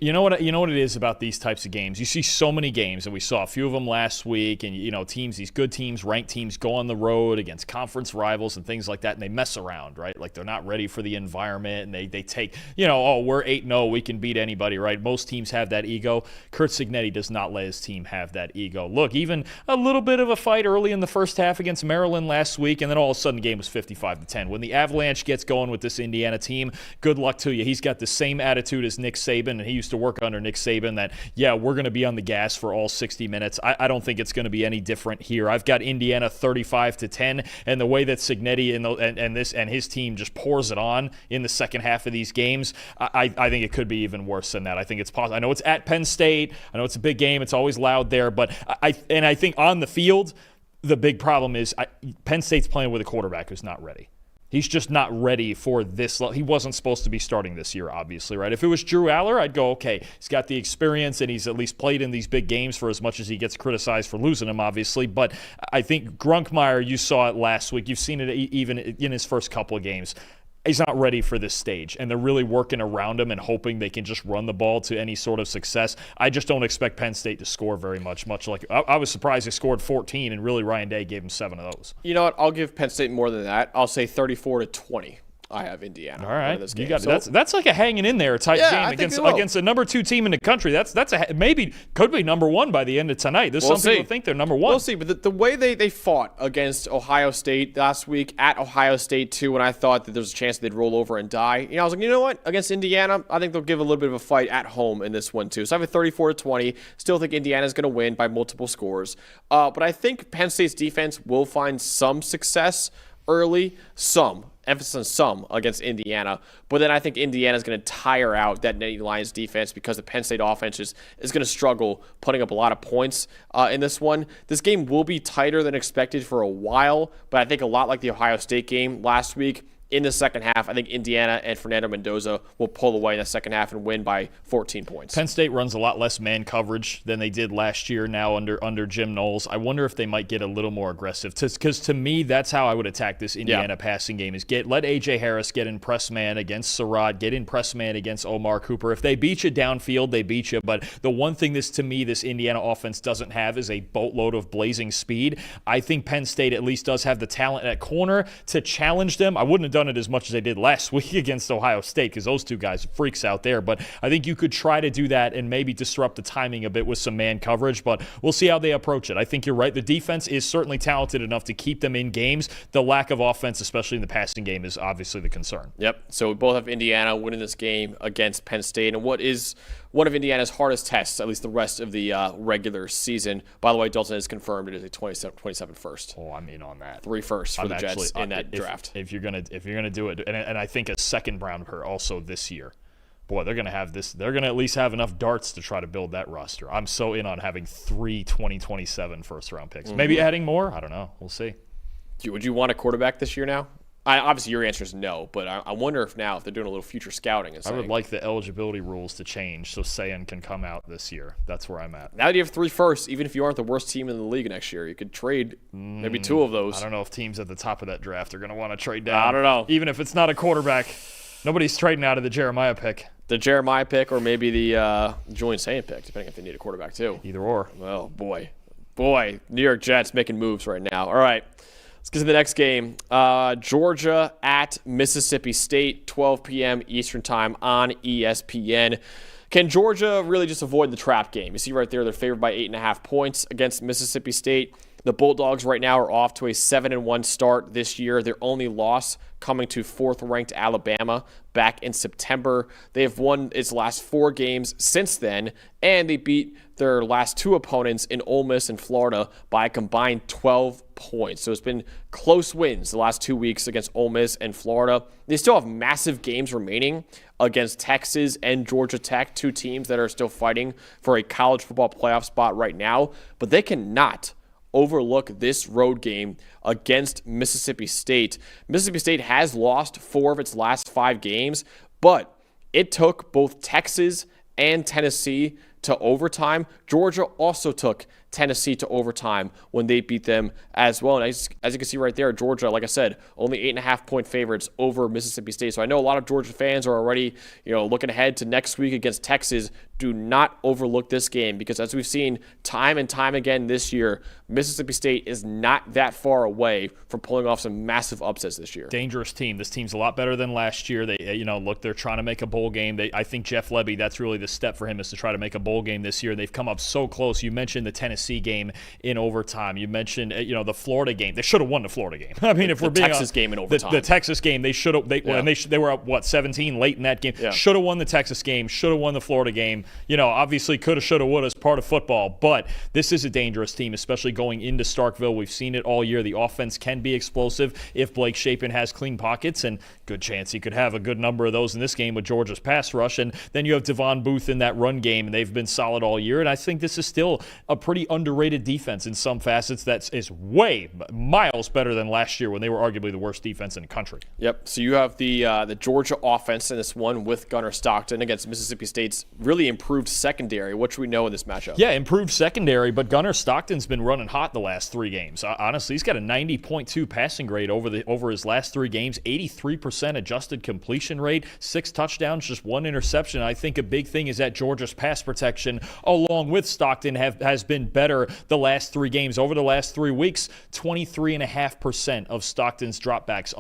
You know what it is about these types of games? You see so many games, and we saw a few of them last week, and teams, these good teams, ranked teams, go on the road against conference rivals and things like that, and they mess around, right? Like they're not ready for the environment, and they take, we're 8-0, we can beat anybody, right? Most teams have that ego. Curt Cignetti does not let his team have that ego. Look, even a little bit of a fight early in the first half against Maryland last week, and then all of a sudden the game was 55-10. When the Avalanche gets going with this Indiana team, good luck to you. He's got the same attitude as Nick Saban, and he used to work under Nick Saban, that, yeah, we're going to be on the gas for all 60 minutes. I don't think it's going to be any different here. I've got Indiana 35-10, and the way that Cignetti and his team just pours it on in the second half of these games, I think it could be even worse than that. I think it's possible. I know it's at Penn State. I know it's a big game. It's always loud there, but I think on the field, the big problem is Penn State's playing with a quarterback who's not ready. He's just not ready for this. He wasn't supposed to be starting this year, obviously, right? If it was Drew Aller, I'd go, okay, he's got the experience and he's at least played in these big games for as much as he gets criticized for losing them, obviously. But I think Grunkmeyer, you saw it last week. You've seen it even in his first couple of games. He's not ready for this stage, and they're really working around him and hoping they can just run the ball to any sort of success. I just don't expect Penn State to score very much like I was surprised they scored 14, and really Ryan Day gave him 7 of those. You know what? I'll give Penn State more than that. I'll say 34-20. I have Indiana. All right, this game. You got so, that's like a hanging in there type game against a number 2 team in the country. That's maybe could be number 1 by the end of tonight. There's some people think they're number 1. We'll see, but the way they fought against Ohio State last week at Ohio State too, when I thought that there was a chance they'd roll over and die, I was like, you know what? Against Indiana, I think they'll give a little bit of a fight at home in this one too. So I have a 34-20. Still think Indiana's going to win by multiple scores, but I think Penn State's defense will find some success early, emphasis on some against Indiana, but then I think Indiana's going to tire out that Nittany Lions defense because the Penn State offense is going to struggle putting up a lot of points in this one. This game will be tighter than expected for a while, but I think a lot like the Ohio State game last week, in the second half, I think Indiana and Fernando Mendoza will pull away in the second half and win by 14 points. Penn State runs a lot less man coverage than they did last year now under Jim Knowles. I wonder if they might get a little more aggressive. Because to me, that's how I would attack this Indiana passing game, is let A.J. Harris get in press man against Surratt, get in press man against Omar Cooper. If they beat you downfield, they beat you. But the one thing this Indiana offense doesn't have is a boatload of blazing speed. I think Penn State at least does have the talent at corner to challenge them. I wouldn't have done it as much as they did last week against Ohio State because those two guys are freaks out there. But I think you could try to do that and maybe disrupt the timing a bit with some man coverage. But we'll see how they approach it. I think you're right. The defense is certainly talented enough to keep them in games. The lack of offense, especially in the passing game, is obviously the concern. Yep. So we both have Indiana winning this game against Penn State. And what is one of Indiana's hardest tests, at least the rest of the regular season. By the way, Dalton has confirmed it is a 27 first. Oh, I'm in on that. 3 firsts for the Jets in that draft. If you're gonna do it, and I think a second rounder also this year. Boy, they're gonna have this. They're gonna at least have enough darts to try to build that roster. I'm so in on having 3 2027 first round picks. Maybe adding more. I don't know. We'll see. Would you want a quarterback this year now? Obviously, your answer is no, but I wonder if now, if they're doing a little future scouting. And I would like the eligibility rules to change so Sayan can come out this year. That's where I'm at. Now that you have 3 firsts, even if you aren't the worst team in the league next year, you could trade maybe 2 of those. I don't know if teams at the top of that draft are going to want to trade down. I don't know. Even if it's not a quarterback, nobody's trading out of the Jeremiah pick. The Jeremiah pick or maybe the Julian Sayan pick, depending if they need a quarterback too. Either or. Oh, boy. New York Jets making moves right now. All right. Let's get to the next game. Georgia at Mississippi State, 12 p.m. Eastern Time on ESPN. Can Georgia really just avoid the trap game? You see right there, they're favored by 8.5 points against Mississippi State. The Bulldogs right now are off to a 7-1 start this year. Their only loss coming to 4th-ranked Alabama back in September. They have won its last 4 games since then, and they beat their last 2 opponents in Ole Miss and Florida by a combined 12 points. So it's been close wins the last 2 weeks against Ole Miss and Florida. They still have massive games remaining against Texas and Georgia Tech, 2 teams that are still fighting for a college football playoff spot right now, but they cannot overlook this road game against Mississippi State. Mississippi State has lost 4 of its last 5 games, but it took both Texas and Tennessee to overtime. Georgia also took Tennessee to overtime when they beat them as well. And as you can see right there, Georgia, like I said, only 8.5-point favorites over Mississippi State. So I know a lot of Georgia fans are already, looking ahead to next week against Texas. Do not overlook this game because as we've seen time and time again this year, Mississippi State is not that far away from pulling off some massive upsets this year. Dangerous team. This team's a lot better than last year. They, they're trying to make a bowl game. I think Jeff Lebby, that's really the step for him, is to try to make a bowl bowl game this year. They've come up so close. You mentioned the Tennessee game in overtime. You mentioned the Florida game. They should have won the Florida game. I mean, if we're being Texas game in overtime. The Texas game, they should have. They were up 17 late in that game. Yeah. Should have won the Texas game. Should have won the Florida game. Obviously could have, should have, would have as part of football. But this is a dangerous team, especially going into Starkville. We've seen it all year. The offense can be explosive if Blake Shapen has clean pockets, and good chance he could have a good number of those in this game with Georgia's pass rush. And then you have Devon Booth in that run game, and they've been solid all year. And I think this is still a pretty underrated defense in some facets that is miles better than last year when they were arguably the worst defense in the country. Yep. So you have the Georgia offense in this one with Gunnar Stockton against Mississippi State's really improved secondary. What should we know in this matchup? Yeah, improved secondary, but Gunnar Stockton's been running hot the last 3 games. Honestly, he's got a 90.2 passing grade over his last 3 games, 83% adjusted completion rate, 6 touchdowns, just 1 interception. I think a big thing is that Georgia's pass protection, along with Stockton, has been better the last 3 games. Over the last 3 weeks, 23.5% of Stockton's dropbacks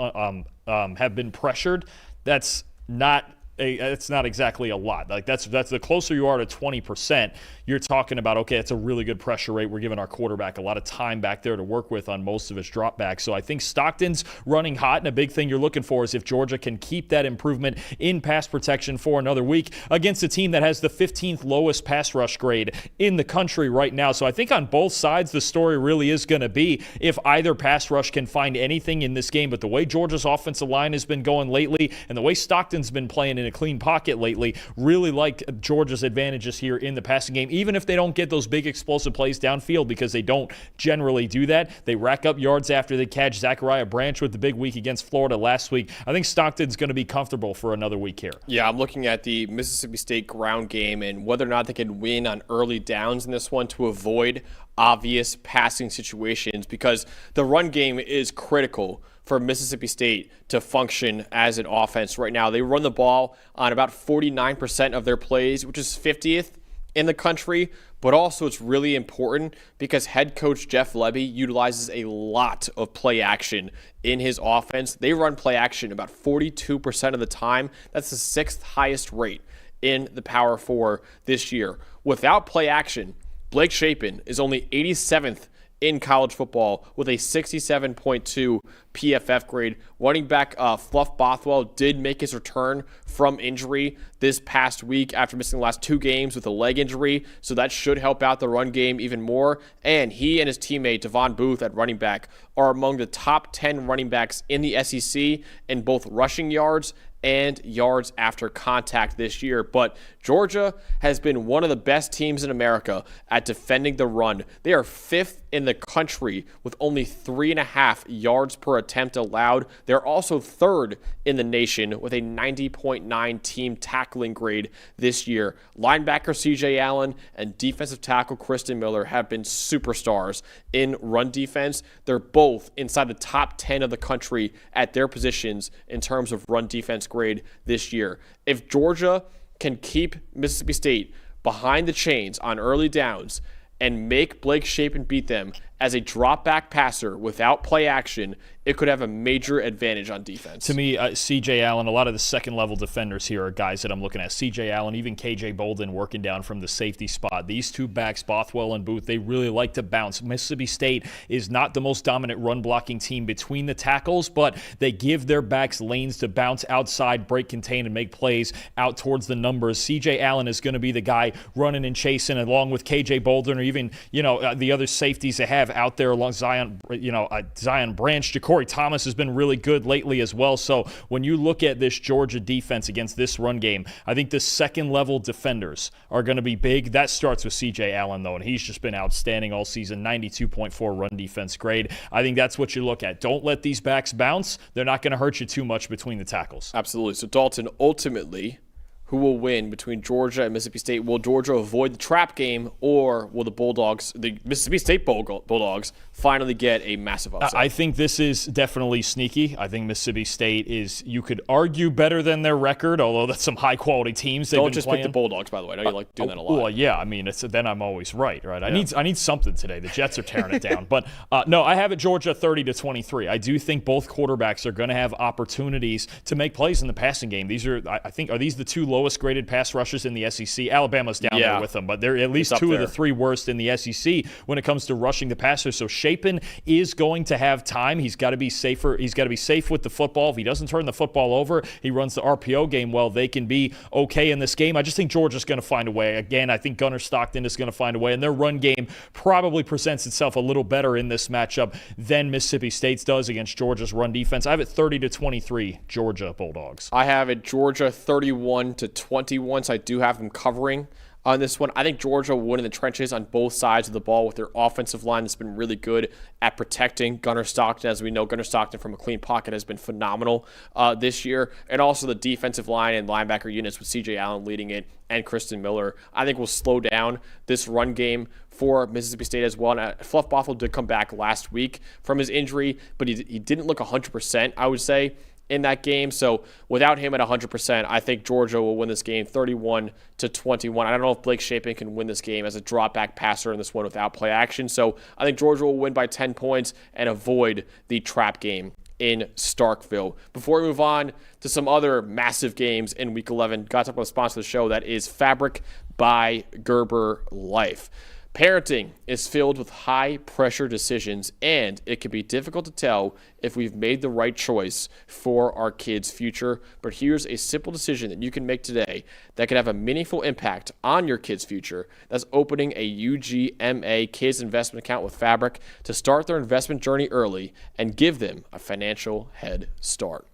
have been pressured. That's not exactly a lot. Like that's the closer you are to 20%, you're talking about, okay, it's a really good pressure rate. We're giving our quarterback a lot of time back there to work with on most of his dropbacks. So I think Stockton's running hot, and a big thing you're looking for is if Georgia can keep that improvement in pass protection for another week against a team that has the 15th lowest pass rush grade in the country right now. So I think on both sides, the story really is going to be if either pass rush can find anything in this game. But the way Georgia's offensive line has been going lately and the way Stockton's been playing in a clean pocket lately, really like Georgia's advantages here in the passing game, even if they don't get those big explosive plays downfield, because they don't generally do that. They rack up yards after they catch. Zachariah Branch with the big week against Florida last week. I think Stockton's going to be comfortable for another week here. Yeah, I'm looking at the Mississippi State ground game and whether or not they can win on early downs in this one to avoid obvious passing situations, because the run game is critical for Mississippi State to function as an offense right now. They run the ball on about 49% of their plays, which is 50th in the country, but also it's really important because head coach Jeff Lebby utilizes a lot of play action in his offense. They run play action about 42% of the time. That's the 6th highest rate in the Power 4 this year. Without play action, Blake Shapen is only 87th in college football with a 67.2 PFF grade. Running back Fluff Bothwell did make his return from injury this past week after missing the last 2 games with a leg injury, so that should help out the run game even more. And he and his teammate Devon Booth at running back are among the top 10 running backs in the SEC in both rushing yards and yards after contact this year. But Georgia has been one of the best teams in America at defending the run. They are 5th in the country with only 3.5 yards per attempt allowed. They're also 3rd in the nation with a 90.9 team tackling grade this year. Linebacker C.J. Allen and defensive tackle Kristen Miller have been superstars in run defense. They're both inside the top 10 of the country at their positions in terms of run defense grade this year. If Georgia can keep Mississippi State behind the chains on early downs and make Blake Shapen beat them as a drop-back passer without play action, it could have a major advantage on defense. To me, C.J. Allen, a lot of the second-level defenders here are guys that I'm looking at. C.J. Allen, even K.J. Bolden working down from the safety spot. These 2 backs, Bothwell and Booth, they really like to bounce. Mississippi State is not the most dominant run-blocking team between the tackles, but they give their backs lanes to bounce outside, break, contain, and make plays out towards the numbers. C.J. Allen is going to be the guy running and chasing along with K.J. Bolden or even, the other safeties they have out there along Zion Branch. Corey Thomas has been really good lately as well. So when you look at this Georgia defense against this run game, I think the second-level defenders are going to be big. That starts with C.J. Allen, though, and he's just been outstanding all season, 92.4 run defense grade. I think that's what you look at. Don't let these backs bounce. They're not going to hurt you too much between the tackles. Absolutely. So, Dalton, ultimately, who will win between Georgia and Mississippi State? Will Georgia avoid the trap game, or will the Mississippi State Bulldogs, finally get a massive upset? I think this is definitely sneaky. I think Mississippi State is, you could argue, better than their record, although that's some high-quality teams they've been playing. Pick the Bulldogs, by the way. I know you like doing that a lot. Well, yeah. I mean, then I'm always right? I need something today. The Jets are tearing it down. But, no, I have it Georgia 30-23. I do think both quarterbacks are going to have opportunities to make plays in the passing game. These are these the 2 low lowest graded pass rushers in the SEC. Alabama's down there with them, but they're at least two of the three worst in the SEC when it comes to rushing the passer. So Shapen is going to have time. He's got to be safer. He's got to be safe with the football. If he doesn't turn the football over, he runs the RPO game well, they can be okay in this game. I just think Georgia's going to find a way. Again, I think Gunnar Stockton is going to find a way, and their run game probably presents itself a little better in this matchup than Mississippi State's does against Georgia's run defense. I have it 30-23, Georgia Bulldogs. I have it Georgia 31-21, so I do have them covering on this one. I think Georgia will win in the trenches on both sides of the ball with their offensive line that's been really good at protecting Gunnar Stockton. As we know, Gunnar Stockton from a clean pocket has been phenomenal this year. And also the defensive line and linebacker units with C.J. Allen leading it and Kristen Miller, I think will slow down this run game for Mississippi State as well. And Fluff Bothell did come back last week from his injury, but he didn't look 100%, I would say, in that game. So without him at 100%, I think Georgia will win this game 31-21. I don't know if Blake Shapen can win this game as a drop back passer in this one without play action. So I think Georgia will win by 10 points and avoid the trap game in Starkville. Before we move on to some other massive games in Week 11, got to talk about the sponsor of the show. That is Fabric by Gerber Life. Parenting is filled with high-pressure decisions, and it can be difficult to tell if we've made the right choice for our kids' future. But here's a simple decision that you can make today that can have a meaningful impact on your kids' future. That's opening a UGMA Kids Investment Account with Fabric to start their investment journey early and give them a financial head start.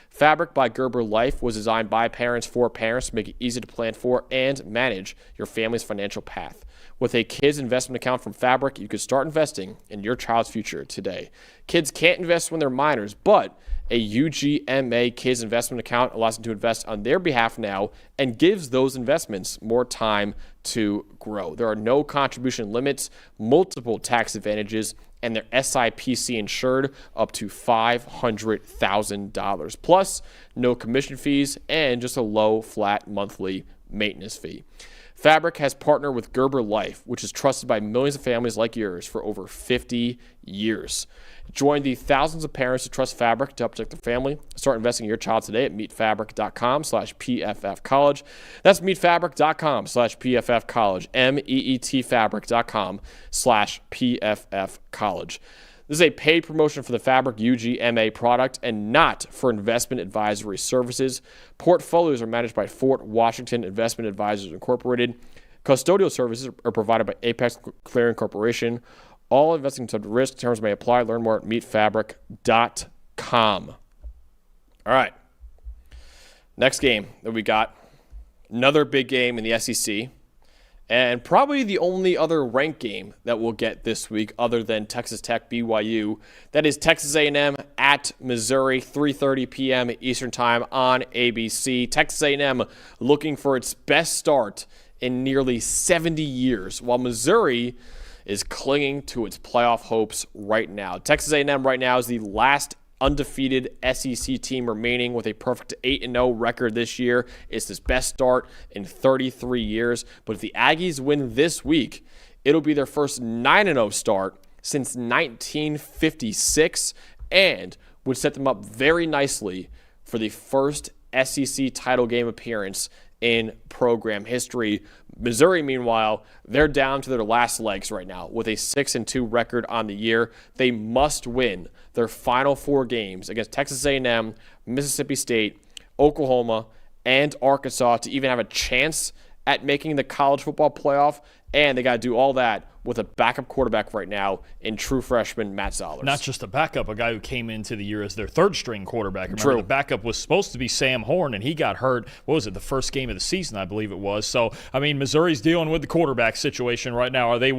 Fabric by Gerber Life was designed by parents for parents to make it easy to plan for and manage your family's financial path. With a kids investment account from Fabric, you can start investing in your child's future today. Kids can't invest when they're minors, but a UGMA kids investment account allows them to invest on their behalf now and gives those investments more time to grow. There are no contribution limits, multiple tax advantages, and they're SIPC insured up to $500,000. Plus, no commission fees and just a low, flat monthly maintenance fee. Fabric has partnered with Gerber Life, which is trusted by millions of families like yours for over 50 years. Join the thousands of parents who trust Fabric to help protect their family. Start investing in your child today at meetfabric.com/PFFcollege. That's meetfabric.com/PFFcollege. meetfabric.com/PFFcollege. This is a paid promotion for the Fabric UGMA product and not for investment advisory services. Portfolios are managed by Fort Washington Investment Advisors Incorporated. Custodial services are provided by Apex Clearing Corporation. All investing subject to risk. Terms may apply. Learn more at meetfabric.com. All right. Next game that we got. Another big game in the SEC. And probably the only other ranked game that we'll get this week other than Texas Tech BYU. That is Texas A&M at Missouri, 3:30 p.m. Eastern Time on ABC. Texas A&M looking for its best start in nearly 70 years, while Missouri is clinging to its playoff hopes right now. Texas A&M right now is the last undefeated SEC team remaining with a perfect 8-0 record this year. It's its best start in 33 years. But if the Aggies win this week, it'll be their first 9-0 start since 1956 and would set them up very nicely for the first SEC title game appearance in program history. Missouri, meanwhile, they're down to their last legs right now with a 6-2 record on the year. They must win their final 4 games against Texas A&M, Mississippi State, Oklahoma, and Arkansas to even have a chance at making the college football playoff. And they got to do all that with a backup quarterback right now in true freshman Matt Zollers. Not just a backup, a guy who came into the year as their third-string quarterback. Remember, True. The backup was supposed to be Sam Horn, and he got hurt, what was it, the first game of the season, I believe it was. So, I mean, Missouri's dealing with the quarterback situation right now. Are they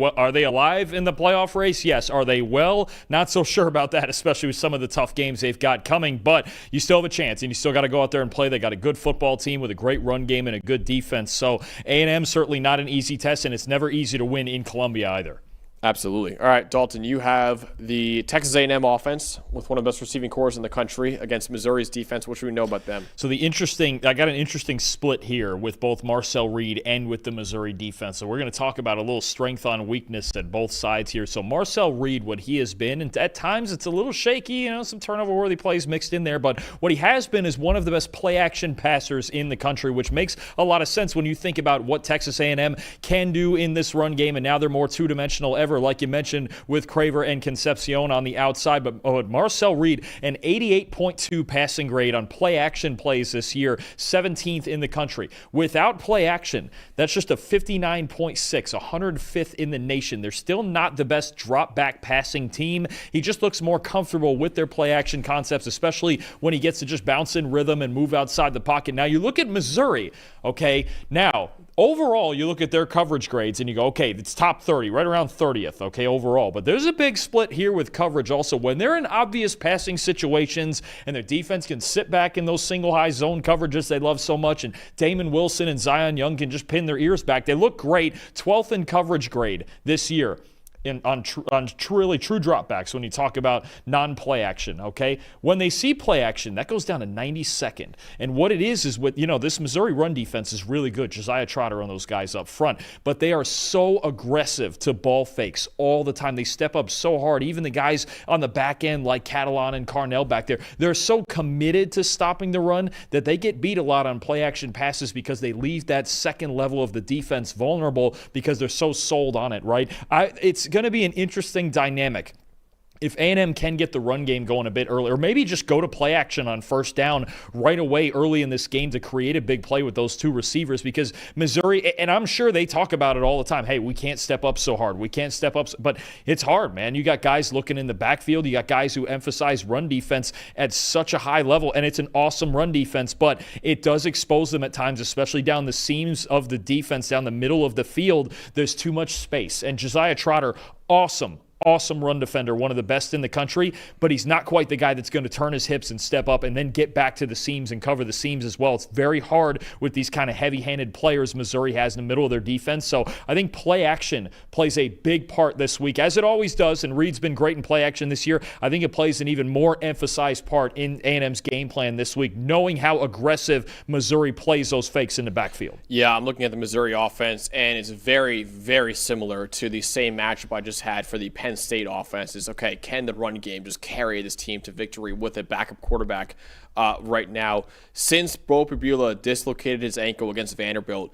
alive in the playoff race? Yes. Are they well? Not so sure about that, especially with some of the tough games they've got coming. But you still have a chance, and you still got to go out there and play. They got a good football team with a great run game and a good defense. So A&M certainly not an easy test, and it's never easy to win in Columbia either. Absolutely. All right, Dalton, you have the Texas A&M offense with one of the best receiving corps in the country against Missouri's defense. What should we know about them? So I got an interesting split here with both Marcel Reed and with the Missouri defense. So we're going to talk about a little strength on weakness at both sides here. So Marcel Reed, what he has been, and at times it's a little shaky, some turnover-worthy plays mixed in there, but what he has been is one of the best play-action passers in the country, which makes a lot of sense when you think about what Texas A&M can do in this run game, and now they're more two-dimensional ever, like you mentioned with Craver and Concepcion on the outside. But Marcel Reed, an 88.2 passing grade on play-action plays this year, 17th in the country. Without play-action, that's just a 59.6, 105th in the nation. They're still not the best drop-back passing team. He just looks more comfortable with their play-action concepts, especially when he gets to just bounce in rhythm and move outside the pocket. Now, you look at Missouri, okay? Now, overall, you look at their coverage grades and you go, okay, it's top 30, right around 30th, okay, overall. But there's a big split here with coverage also. When they're in obvious passing situations and their defense can sit back in those single high zone coverages they love so much, and Damon Wilson and Zion Young can just pin their ears back, they look great. 12th in coverage grade this year. On true dropbacks when you talk about non-play action, okay? When they see play action, that goes down to 92nd. And what it is with, this Missouri run defense is really good. Josiah Trotter on those guys up front. But they are so aggressive to ball fakes all the time. They step up so hard. Even the guys on the back end like Catalan and Carnell back there, they're so committed to stopping the run that they get beat a lot on play action passes because they leave that second level of the defense vulnerable because they're so sold on it, right? It's going to be an interesting dynamic if A&M can get the run game going a bit early, or maybe just go to play action on first down right away early in this game to create a big play with those two receivers, because Missouri, and I'm sure they talk about it all the time, hey, we can't step up so hard. We can't step up, but it's hard, man. You got guys looking in the backfield. You got guys who emphasize run defense at such a high level, and it's an awesome run defense, but it does expose them at times, especially down the seams of the defense, down the middle of the field. There's too much space, and Josiah Trotter, awesome run defender, one of the best in the country, but he's not quite the guy that's going to turn his hips and step up and then get back to the seams and cover the seams as well. It's very hard with these kind of heavy-handed players Missouri has in the middle of their defense. So I think play action plays a big part this week, as it always does, and Reed's been great in play action this year. I think it plays an even more emphasized part in A&M's game plan this week, knowing how aggressive Missouri plays those fakes in the backfield. Yeah, I'm looking at the Missouri offense, and it's very, very similar to the same matchup I just had for the Penn State offense. Is okay, can the run game just carry this team to victory with a backup quarterback right now? Since Bo Pabula dislocated his ankle against Vanderbilt,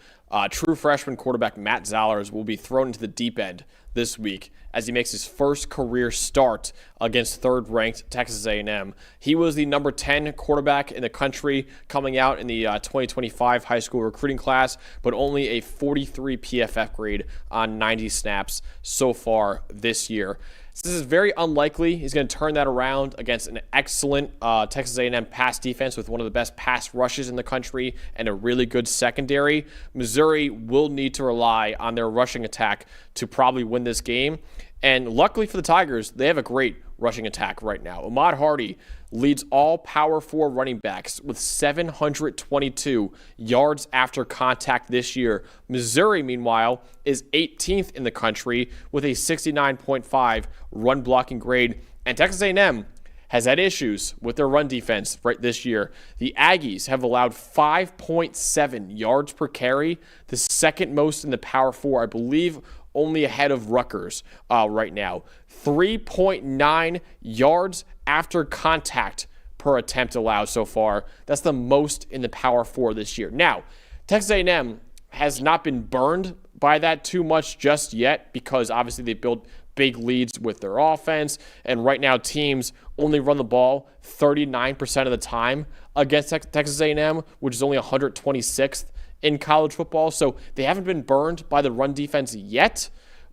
true freshman quarterback Matt Zallers will be thrown into the deep end this week as he makes his first career start against third-ranked Texas A&M. He was the number 10 quarterback in the country coming out in the 2025 high school recruiting class, but only a 43 PFF grade on 90 snaps so far this year. This is very unlikely he's going to turn that around against an excellent Texas A&M pass defense with one of the best pass rushes in the country and a really good secondary. Missouri will need to rely on their rushing attack to probably win this game. And luckily for the Tigers, they have a great rushing attack right now. Ahmad Hardy leads all Power 4 running backs with 722 yards after contact this year. Missouri, meanwhile, is 18th in the country with a 69.5 run blocking grade. And Texas A&M has had issues with their run defense right this year. The Aggies have allowed 5.7 yards per carry, the second most in the Power 4, I believe, only ahead of Rutgers right now. 3.9 yards after contact per attempt allowed so far. That's the most in the Power 4 this year. Now, Texas A&M has not been burned by that too much just yet because obviously they built big leads with their offense, and right now teams only run the ball 39% of the time against Texas A&M, which is only 126th in college football. So they haven't been burned by the run defense yet,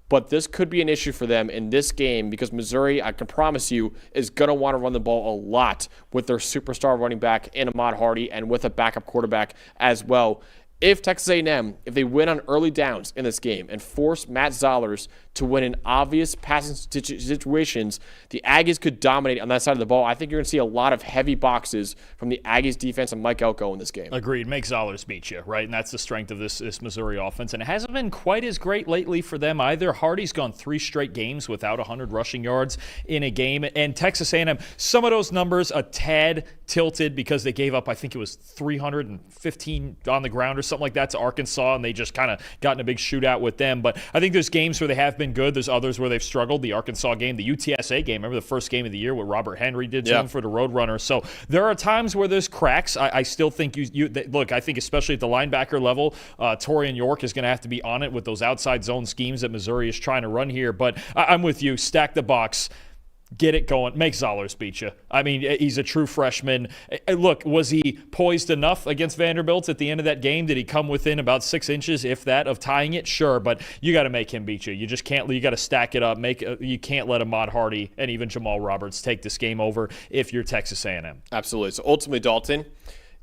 but this could be an issue for them in this game because Missouri, I can promise you, is going to want to run the ball a lot with their superstar running back in Ahmad Hardy and with a backup quarterback as well. If Texas A&M, if they win on early downs in this game and force Matt Zollers to win in obvious passing situations, the Aggies could dominate on that side of the ball. I think you're going to see a lot of heavy boxes from the Aggies defense and Mike Elko in this game. Agreed. Make Zollers beat you, right? And that's the strength of this Missouri offense. And it hasn't been quite as great lately for them either. Hardy's gone 3 straight games without 100 rushing yards in a game. And Texas A&M, some of those numbers a tad tilted because they gave up, I think it was 315 on the ground or something like that to Arkansas, and they just kind of got in a big shootout with them. But I think there's games where they have been good. There's others where they've struggled. The Arkansas game, the UTSA game, remember the first game of the year, what Robert Henry did to them for the Roadrunners. So there are times where there's cracks. I still think look, I think especially at the linebacker level, Torian York is going to have to be on it with those outside zone schemes that Missouri is trying to run here. But I'm with you. Stack the box. Get it going. Make Zollers beat you. I mean, he's a true freshman. Look, was he poised enough against Vanderbilt at the end of that game? Did he come within about 6 inches, if that, of tying it? Sure, but you got to make him beat you. You just can't. You got to stack it up. You can't let Ahmad Hardy and even Jamal Roberts take this game over if you're Texas A&M. Absolutely. So ultimately, Dalton,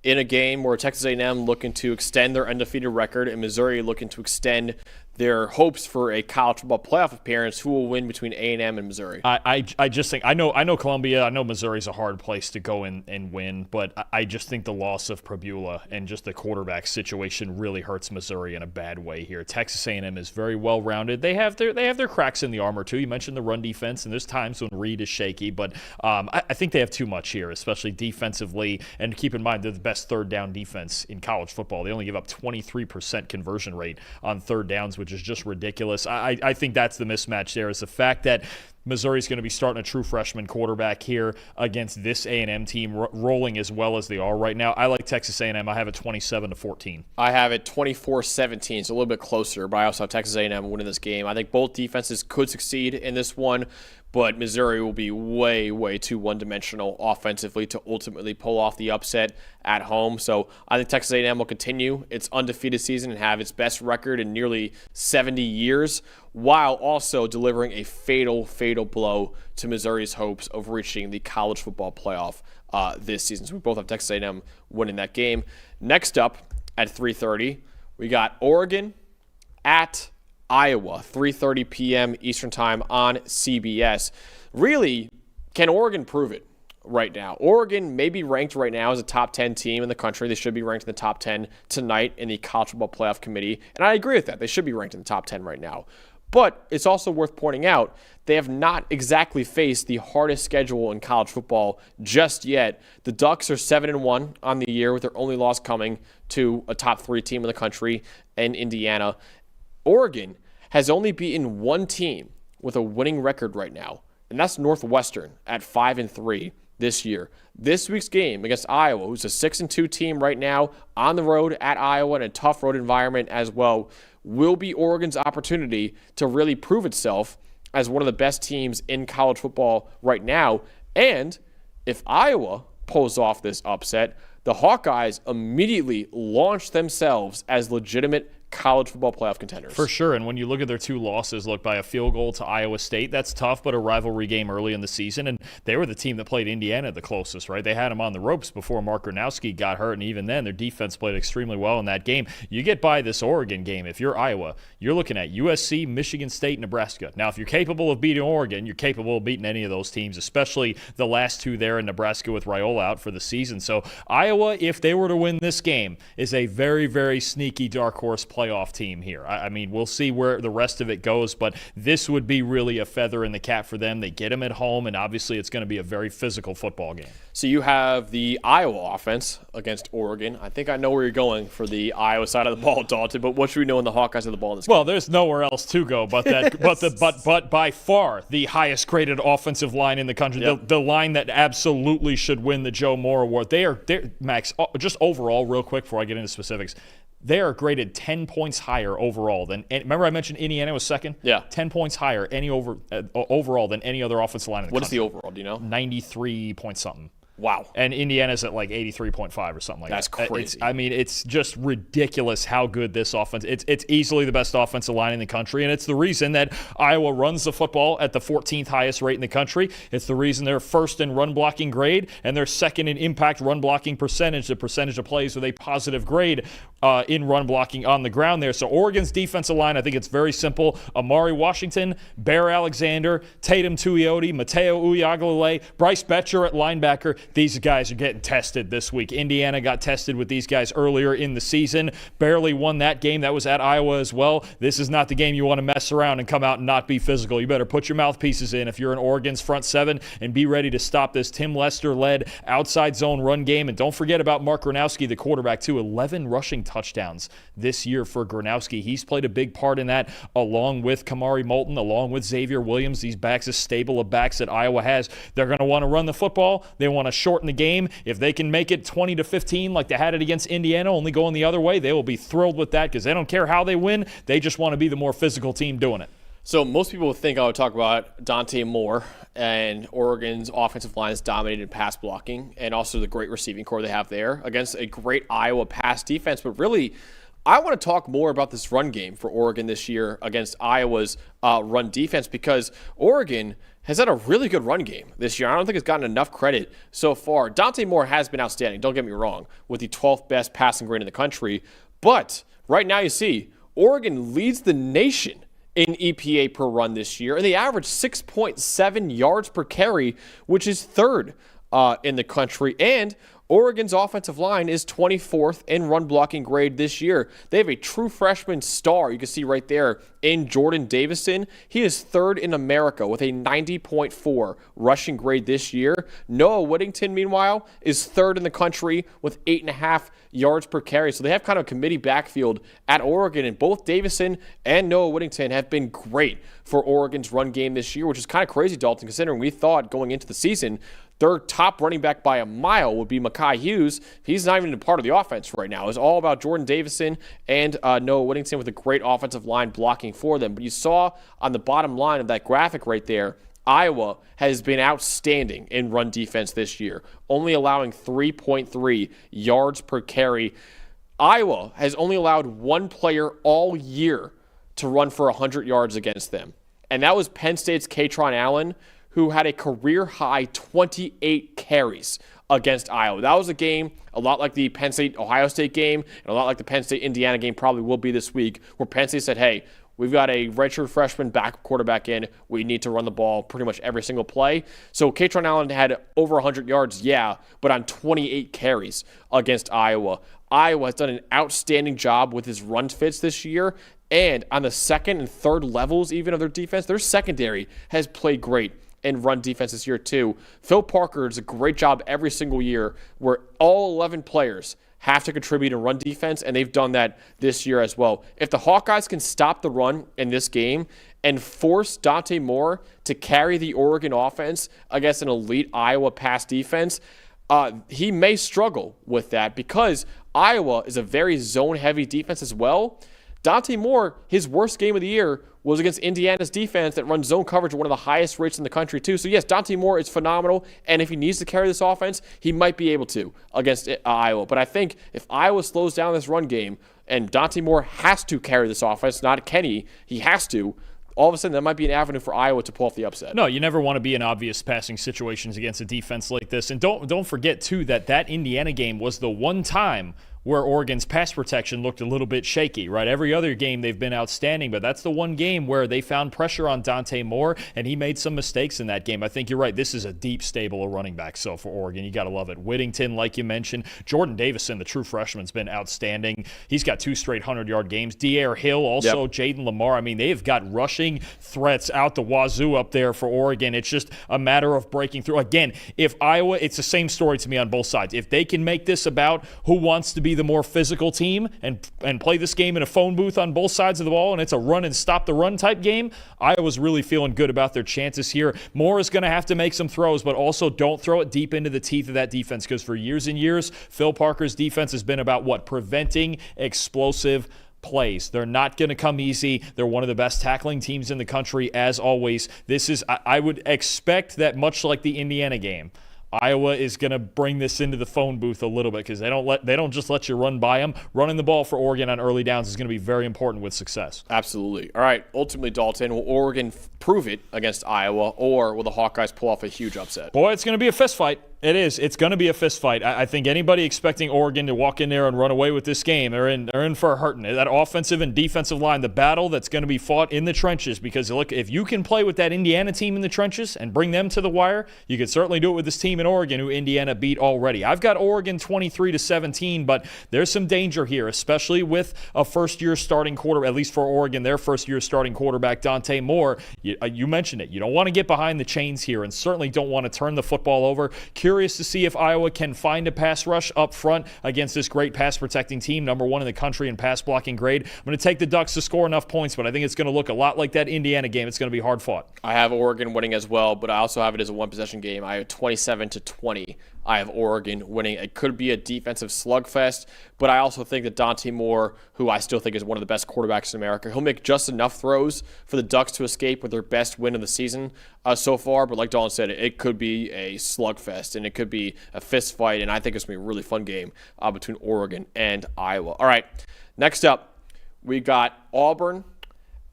in a game where Texas A&M looking to extend their undefeated record and Missouri looking to extend their hopes for a college football playoff appearance, who will win between A&M and Missouri? I just think I know Columbia, I know Missouri's a hard place to go in and win, but I just think the loss of Prabula and just the quarterback situation really hurts Missouri in a bad way here. Texas A&M is very well rounded. They have their cracks in the armor too. You mentioned the run defense, and there's times when Reed is shaky, but I think they have too much here, especially defensively. And keep in mind they're the best third down defense in college football. They only give up 23% conversion rate on third downs, which is just ridiculous. I think that's the mismatch there, is the fact that Missouri's going to be starting a true freshman quarterback here against this A&M team rolling as well as they are right now. I like Texas A&M. I have it 27-14. I have it 24-17, so a little bit closer, but I also have Texas A&M winning this game. I think both defenses could succeed in this one, but Missouri will be way, way too one-dimensional offensively to ultimately pull off the upset at home. So I think Texas A&M will continue its undefeated season and have its best record in nearly 70 years, while also delivering a fatal blow to Missouri's hopes of reaching the college football playoff this season. So we both have Texas A&M winning that game. Next up at 3:30, we got Oregon at Iowa, 3:30 p.m. Eastern Time on CBS. Really, can Oregon prove it right now? Oregon may be ranked right now as a top 10 team in the country. They should be ranked in the top 10 tonight in the College Football Playoff Committee, and I agree with that. They should be ranked in the top 10 right now. But it's also worth pointing out they have not exactly faced the hardest schedule in college football just yet. The Ducks are 7-1 on the year, with their only loss coming to a top 3 team in the country in Indiana. Oregon has only beaten one team with a winning record right now, and that's Northwestern at 5-3 this year. This week's game against Iowa, who's a 6-2 team right now, on the road at Iowa in a tough road environment as well, will be Oregon's opportunity to really prove itself as one of the best teams in college football right now. And if Iowa pulls off this upset, the Hawkeyes immediately launch themselves as legitimate college football playoff contenders. For sure, and when you look at their 2 losses, look, by a field goal to Iowa State, that's tough, but a rivalry game early in the season, and they were the team that played Indiana the closest, right? They had them on the ropes before Mark Gronowski got hurt, and even then, their defense played extremely well in that game. You get by this Oregon game, if you're Iowa, you're looking at USC, Michigan State, Nebraska. Now, if you're capable of beating Oregon, you're capable of beating any of those teams, especially the last 2 there in Nebraska with Raiola out for the season. So Iowa, if they were to win this game, is a very, very sneaky dark horse playoff team here. I mean, we'll see where the rest of it goes, but this would be really a feather in the cap for them. They get them at home, and obviously it's going to be a very physical football game. So you have the Iowa offense against Oregon. I think I know where you're going for the Iowa side of the ball, Dalton, but what should we know in the Hawkeyes of the ball in this game? Well, there's nowhere else to go but that, but by far the highest graded offensive line in the country, the line that absolutely should win the Joe Moore Award. They're Max, just overall, real quick before I get into specifics, they are graded 10 points higher overall than. Remember, I mentioned Indiana was second. Yeah, 10 points higher overall than any other offensive line in the country. What is the overall? Do you know? 93 point something. Wow. And Indiana's at like 83.5 or something like That's that. crazy. It's just ridiculous how good this offense. It's easily the best offensive line in the country, and it's the reason that Iowa runs the football at the 14th highest rate in the country. It's the reason they're first in run blocking grade, and they're second in impact run blocking percentage, the percentage of plays with a positive grade in run blocking on the ground there. So Oregon's defensive line, I think it's very simple. Amari Washington, Bear Alexander, Tatum Tuioti, Mateo Uiagalelei, Bryce Betcher at linebacker. These guys are getting tested this week. Indiana got tested with these guys earlier in the season. Barely won that game. That was at Iowa as well. This is not the game you want to mess around and come out and not be physical. You better put your mouthpieces in if you're in Oregon's front seven and be ready to stop this Tim Lester-led outside zone run game. And don't forget about Mark Gronowski, the quarterback, too. 11 rushing touchdowns this year for Gronowski. He's played a big part in that, along with Kamari Moulton, along with Xavier Williams. These backs, a stable of backs that Iowa has. They're going to want to run the football. They want to shorten the game. If they can make it 20-15 like they had it against Indiana, only going the other way, they will be thrilled with that because they don't care how they win. They just want to be the more physical team doing it. So most people would think I would talk about Dante Moore and Oregon's offensive line is dominated in pass blocking and also the great receiving core they have there against a great Iowa pass defense. But really, I want to talk more about this run game for Oregon this year against Iowa's run defense because Oregon has had a really good run game this year. I don't think it's gotten enough credit so far. Dante Moore has been outstanding, don't get me wrong, with the 12th best passing grade in the country. But right now you see Oregon leads the nation in EPA per run this year, and they average 6.7 yards per carry, which is third in the country. And Oregon's offensive line is 24th in run blocking grade this year. They have a true freshman star, you can see right there, in Jordan Davison. He is third in America with a 90.4 rushing grade this year. Noah Whittington, meanwhile, is third in the country with 8.5 yards per carry. So they have kind of a committee backfield at Oregon, and both Davison and Noah Whittington have been great for Oregon's run game this year, which is kind of crazy, Dalton, considering we thought going into the season their top running back by a mile would be Mekhi Hughes. He's not even a part of the offense right now. It's all about Jordan Davison and Noah Whittington with a great offensive line blocking for them. But you saw on the bottom line of that graphic right there, Iowa has been outstanding in run defense this year, only allowing 3.3 yards per carry. Iowa has only allowed one player all year to run for 100 yards against them, and that was Penn State's Katron Allen, who had a career-high 28 carries against Iowa. That was a game a lot like the Penn State-Ohio State game and a lot like the Penn State-Indiana game probably will be this week, where Penn State said, hey, we've got a redshirt freshman back quarterback in. We need to run the ball pretty much every single play. So Katron Allen had over 100 yards, yeah, but on 28 carries against Iowa. Iowa has done an outstanding job with his run fits this year, and on the second and third levels even of their defense, their secondary has played great in run defense this year too. Phil Parker does a great job every single year where all 11 players have to contribute in run defense, and they've done that this year as well. If the Hawkeyes can stop the run in this game and force Dante Moore to carry the Oregon offense against an elite Iowa pass defense, he may struggle with that because Iowa is a very zone-heavy defense as well. Dante Moore, his worst game of the year was against Indiana's defense that runs zone coverage at one of the highest rates in the country too. So yes, Dante Moore is phenomenal, and if he needs to carry this offense, he might be able to against Iowa. But I think if Iowa slows down this run game and Dante Moore has to carry this offense, not Kenny, he has to, all of a sudden that might be an avenue for Iowa to pull off the upset. No, you never want to be in obvious passing situations against a defense like this. And don't forget, too, that Indiana game was the one time where Oregon's pass protection looked a little bit shaky, right? Every other game they've been outstanding, but that's the one game where they found pressure on Dante Moore, and he made some mistakes in that game. I think you're right. This is a deep stable of running backs, so for Oregon, you got to love it. Whittington, like you mentioned. Jordan Davison, the true freshman, has been outstanding. He's got 2 straight 100-yard games. D'Air Hill, also Jaden Lamar. I mean, they've got rushing threats out the wazoo up there for Oregon. It's just a matter of breaking through. Again, if Iowa, it's the same story to me on both sides. If they can make this about who wants to be the more physical team and play this game in a phone booth on both sides of the ball, and it's a run and stop the run type game, Iowa's really feeling good about their chances here. Moore is going to have to make some throws, but also don't throw it deep into the teeth of that defense, because for years and years, Phil Parker's defense has been about what? Preventing explosive plays. They're not going to come easy. They're one of the best tackling teams in the country, as always. I would expect that, much like the Indiana game, Iowa is going to bring this into the phone booth a little bit because they don't just let you run by them. Running the ball for Oregon on early downs is going to be very important with success. Absolutely. All right, ultimately, Dalton, will Oregon prove it against Iowa, or will the Hawkeyes pull off a huge upset? Boy, it's going to be a fist fight. It is. It's going to be a fist fight. I think anybody expecting Oregon to walk in there and run away with this game, they're in for a hurting. That offensive and defensive line, the battle that's going to be fought in the trenches, because look, if you can play with that Indiana team in the trenches and bring them to the wire, you can certainly do it with this team in Oregon, who Indiana beat already. I've got Oregon 23-17, but there's some danger here, especially with a first-year starting quarterback, at least for Oregon, their first-year starting quarterback, Dante Moore. You mentioned it. You don't want to get behind the chains here, and certainly don't want to turn the football over. Curious to see if Iowa can find a pass rush up front against this great pass-protecting team, number one in the country in pass-blocking grade. I'm going to take the Ducks to score enough points, but I think it's going to look a lot like that Indiana game. It's going to be hard-fought. I have Oregon winning as well, but I also have it as a one-possession game. I have 27-20. I have Oregon winning. It could be a defensive slugfest, but I also think that Dante Moore, who I still think is one of the best quarterbacks in America, he'll make just enough throws for the Ducks to escape with their best win of the season so far. But like Dalton said, it could be a slugfest, and it could be a fist fight, and I think it's going to be a really fun game between Oregon and Iowa. All right, next up, we got Auburn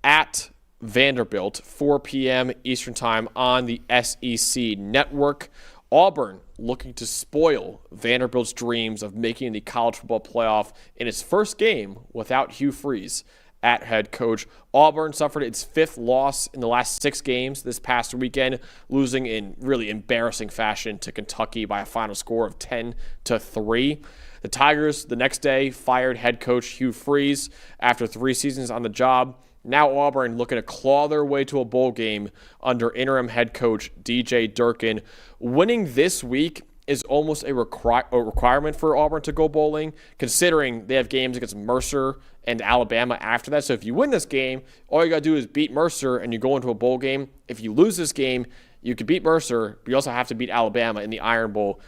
at Vanderbilt, 4 p.m. Eastern Time on the SEC Network. Auburn looking to spoil Vanderbilt's dreams of making the college football playoff in its first game without Hugh Freeze at head coach. Auburn suffered its 5th loss in the last 6 games this past weekend, losing in really embarrassing fashion to Kentucky by a final score of 10-3. The Tigers, the next day, fired head coach Hugh Freeze after 3 seasons on the job. Now Auburn looking to claw their way to a bowl game under interim head coach DJ Durkin. Winning this week is almost a requirement for Auburn to go bowling, considering they have games against Mercer and Alabama after that. So if you win this game, all you got to do is beat Mercer and you go into a bowl game. If you lose this game, you could beat Mercer, but you also have to beat Alabama in the Iron Bowl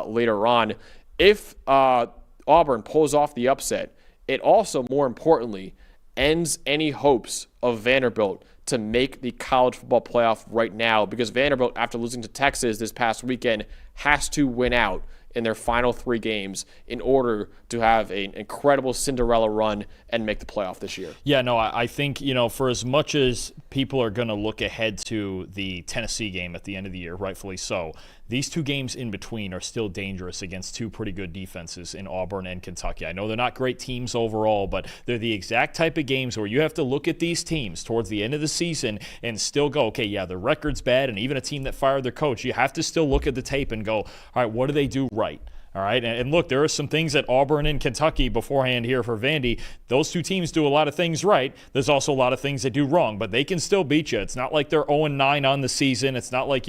later on. If Auburn pulls off the upset, it also, more importantly, ends any hopes of Vanderbilt to make the college football playoff right now, because Vanderbilt, after losing to Texas this past weekend, has to win out in their final 3 games in order to have an incredible Cinderella run and make the playoff this year. Yeah, no, I think, for as much as people are going to look ahead to the Tennessee game at the end of the year, rightfully so, these 2 games in between are still dangerous against 2 pretty good defenses in Auburn and Kentucky. I know they're not great teams overall, but they're the exact type of games where you have to look at these teams towards the end of the season and still go, okay, yeah, their record's bad, and even a team that fired their coach, you have to still look at the tape and go, all right, what do they do right? All right, and look, there are some things at Auburn and Kentucky beforehand here for Vandy. Those 2 teams do a lot of things right. There's also a lot of things they do wrong, but they can still beat you. It's not like they're 0-9 on the season. It's not like,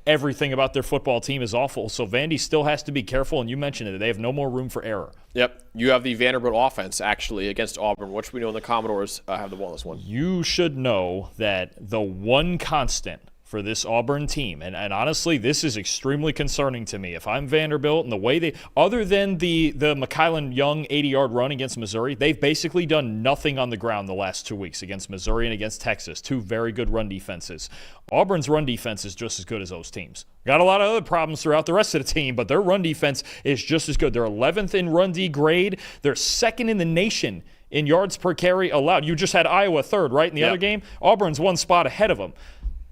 everything about their football team is awful. So Vandy still has to be careful, and you mentioned it. They have no more room for error. Yep. You have the Vanderbilt offense, actually, against Auburn. What should we know the Commodores have the ball in this one? You should know that the one constant for this Auburn team, and honestly, this is extremely concerning to me. If I'm Vanderbilt and the way they, other than the McKylan Young 80-yard run against Missouri, they've basically done nothing on the ground the last 2 weeks against Missouri and against Texas, 2 very good run defenses. Auburn's run defense is just as good as those teams. Got a lot of other problems throughout the rest of the team, but their run defense is just as good. They're 11th in run D grade. They're 2nd in the nation in yards per carry allowed. You just had Iowa 3rd, right, in the other game? Auburn's 1 spot ahead of them.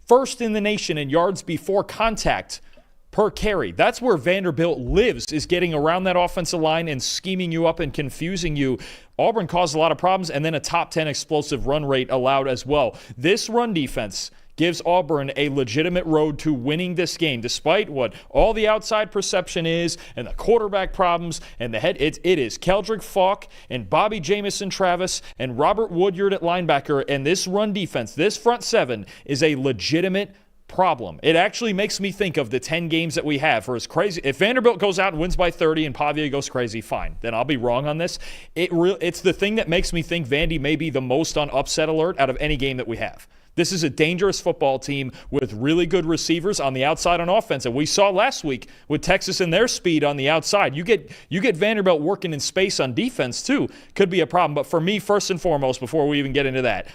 1st in the nation in yards before contact per carry. That's where Vanderbilt lives, is getting around that offensive line and scheming you up and confusing you. Auburn caused a lot of problems, and then a top 10 explosive run rate allowed as well. This run defense gives Auburn a legitimate road to winning this game, despite what all the outside perception is and the quarterback problems and the head. It is Keldrick Falk and Bobby Jamison Travis and Robert Woodyard at linebacker, and this run defense, this front 7, is a legitimate problem. It actually makes me think of the 10 games that we have. For as crazy, if Vanderbilt goes out and wins by 30 and Pavia goes crazy, fine. Then I'll be wrong on this. It's the thing that makes me think Vandy may be the most on upset alert out of any game that we have. This is a dangerous football team with really good receivers on the outside on offense. And we saw last week with Texas and their speed on the outside. You get Vanderbilt working in space on defense too. Could be a problem. But for me, first and foremost, before we even get into that,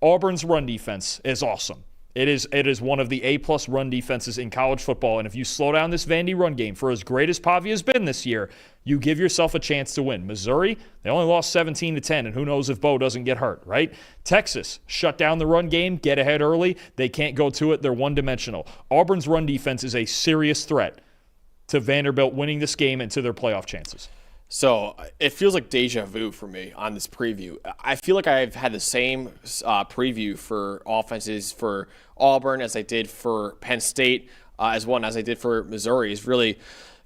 Auburn's run defense is awesome. It is one of the A-plus run defenses in college football, and if you slow down this Vandy run game, for as great as Pavia has been this year, you give yourself a chance to win. Missouri, they only lost 17-10, and who knows if Bo doesn't get hurt, right? Texas, shut down the run game, get ahead early. They can't go to it. They're one-dimensional. Auburn's run defense is a serious threat to Vanderbilt winning this game and to their playoff chances. So it feels like deja vu for me on this preview. I feel like I've had the same preview for offenses for Auburn as I did for Penn State, as well as I did for Missouri. Is really,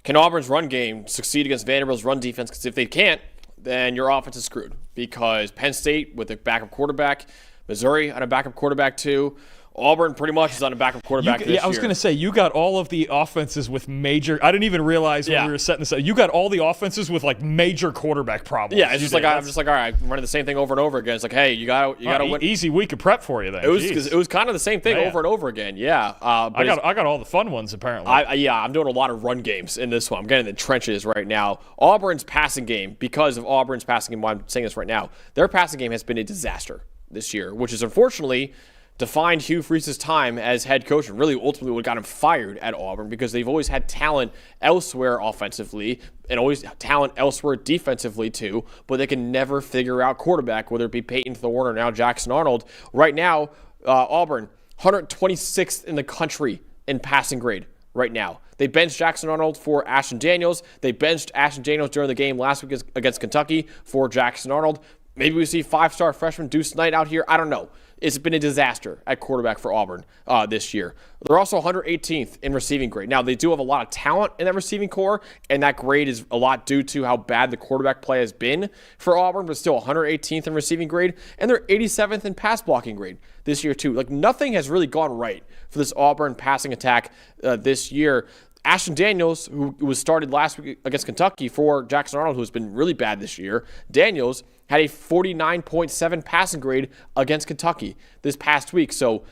can Auburn's run game succeed against Vanderbilt's run defense? Because if they can't, then your offense is screwed. Because Penn State with a backup quarterback, Missouri on a backup quarterback too. Auburn pretty much is on a backup quarterback this year. I was going to say, you got all of the offenses with major – I didn't even realize when we were setting this up. You got all the offenses with, like, major quarterback problems. Yeah, it's just like, I'm just like, all right, I'm running the same thing over and over again. It's like, hey, you got to win. Easy week of prep for you then. It was kind of the same thing over and over again, yeah. I got all the fun ones, apparently. I'm doing a lot of run games in this one. I'm getting in the trenches right now. Auburn's passing game, because of Auburn's passing game, why I'm saying this right now, their passing game has been a disaster this year, which is unfortunately – defined Hugh Freeze's time as head coach and really ultimately what got him fired at Auburn, because they've always had talent elsewhere offensively and always talent elsewhere defensively too, but they can never figure out quarterback, whether it be Peyton Thorne or now Jackson Arnold. Right now, Auburn, 126th in the country in passing grade right now. They benched Jackson Arnold for Ashton Daniels. They benched Ashton Daniels during the game last week against Kentucky for Jackson Arnold. Maybe we see five-star freshman Deuce Knight out here. I don't know. It's been a disaster at quarterback for Auburn this year. They're also 118th in receiving grade. Now, they do have a lot of talent in that receiving core, and that grade is a lot due to how bad the quarterback play has been for Auburn, but still 118th in receiving grade, and they're 87th in pass blocking grade this year too. Like, nothing has really gone right for this Auburn passing attack this year. Ashton Daniels, who was started last week against Kentucky for Jackson Arnold, who's been really bad this year, Daniels had a 49.7 passing grade against Kentucky this past week. So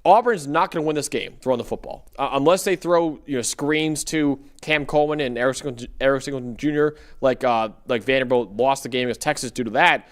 Auburn's not going to win this game throwing the football unless they throw screens to Cam Coleman and Eric Singleton Jr. like Vanderbilt lost the game against Texas due to that.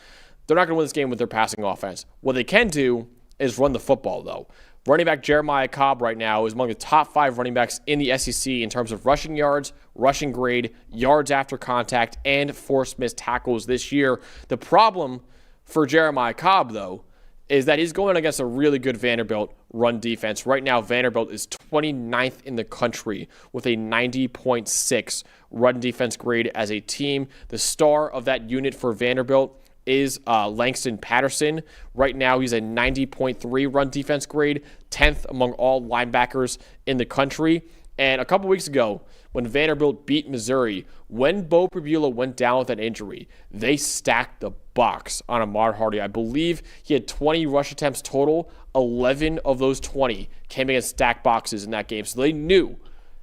They're not going to win this game with their passing offense. What they can do is run the football, though. Running back Jeremiah Cobb right now is among the top 5 running backs in the SEC in terms of rushing yards, rushing grade, yards after contact, and forced missed tackles this year. The problem for Jeremiah Cobb, though, is that he's going against a really good Vanderbilt run defense. Right now, Vanderbilt is 29th in the country with a 90.6 run defense grade as a team. The star of that unit for Vanderbilt is Langston Patterson. Right now, he's a 90.3 run defense grade, 10th among all linebackers in the country. And a couple weeks ago, when Vanderbilt beat Missouri, when Bo Pribula went down with an injury, they stacked the box on Ahmad Hardy. I believe he had 20 rush attempts total. 11 of those 20 came against stacked boxes in that game. So they knew,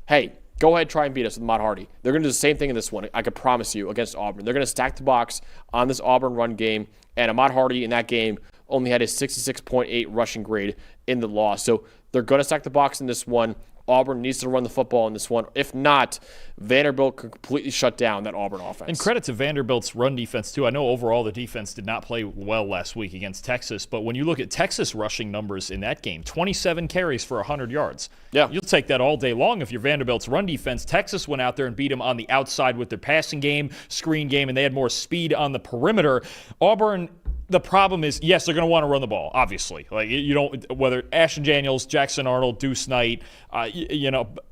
hey, go ahead, try and beat us with Ahmad Hardy. They're going to do the same thing in this one, I could promise you, against Auburn. They're going to stack the box on this Auburn run game, and Ahmad Hardy in that game only had a 66.8 rushing grade in the loss. So they're going to stack the box in this one. Auburn needs to run the football in this one. If not, Vanderbilt could completely shut down that Auburn offense. And credit to Vanderbilt's run defense, too. I know overall the defense did not play well last week against Texas, but when you look at Texas rushing numbers in that game, 27 carries for 100 yards. Yeah. You'll take that all day long if you're Vanderbilt's run defense. Texas went out there and beat them on the outside with their passing game, screen game, and they had more speed on the perimeter. Auburn, the problem is, yes, they're going to want to run the ball, obviously. Like, you don't, whether Ashton Daniels, Jackson Arnold, Deuce Knight,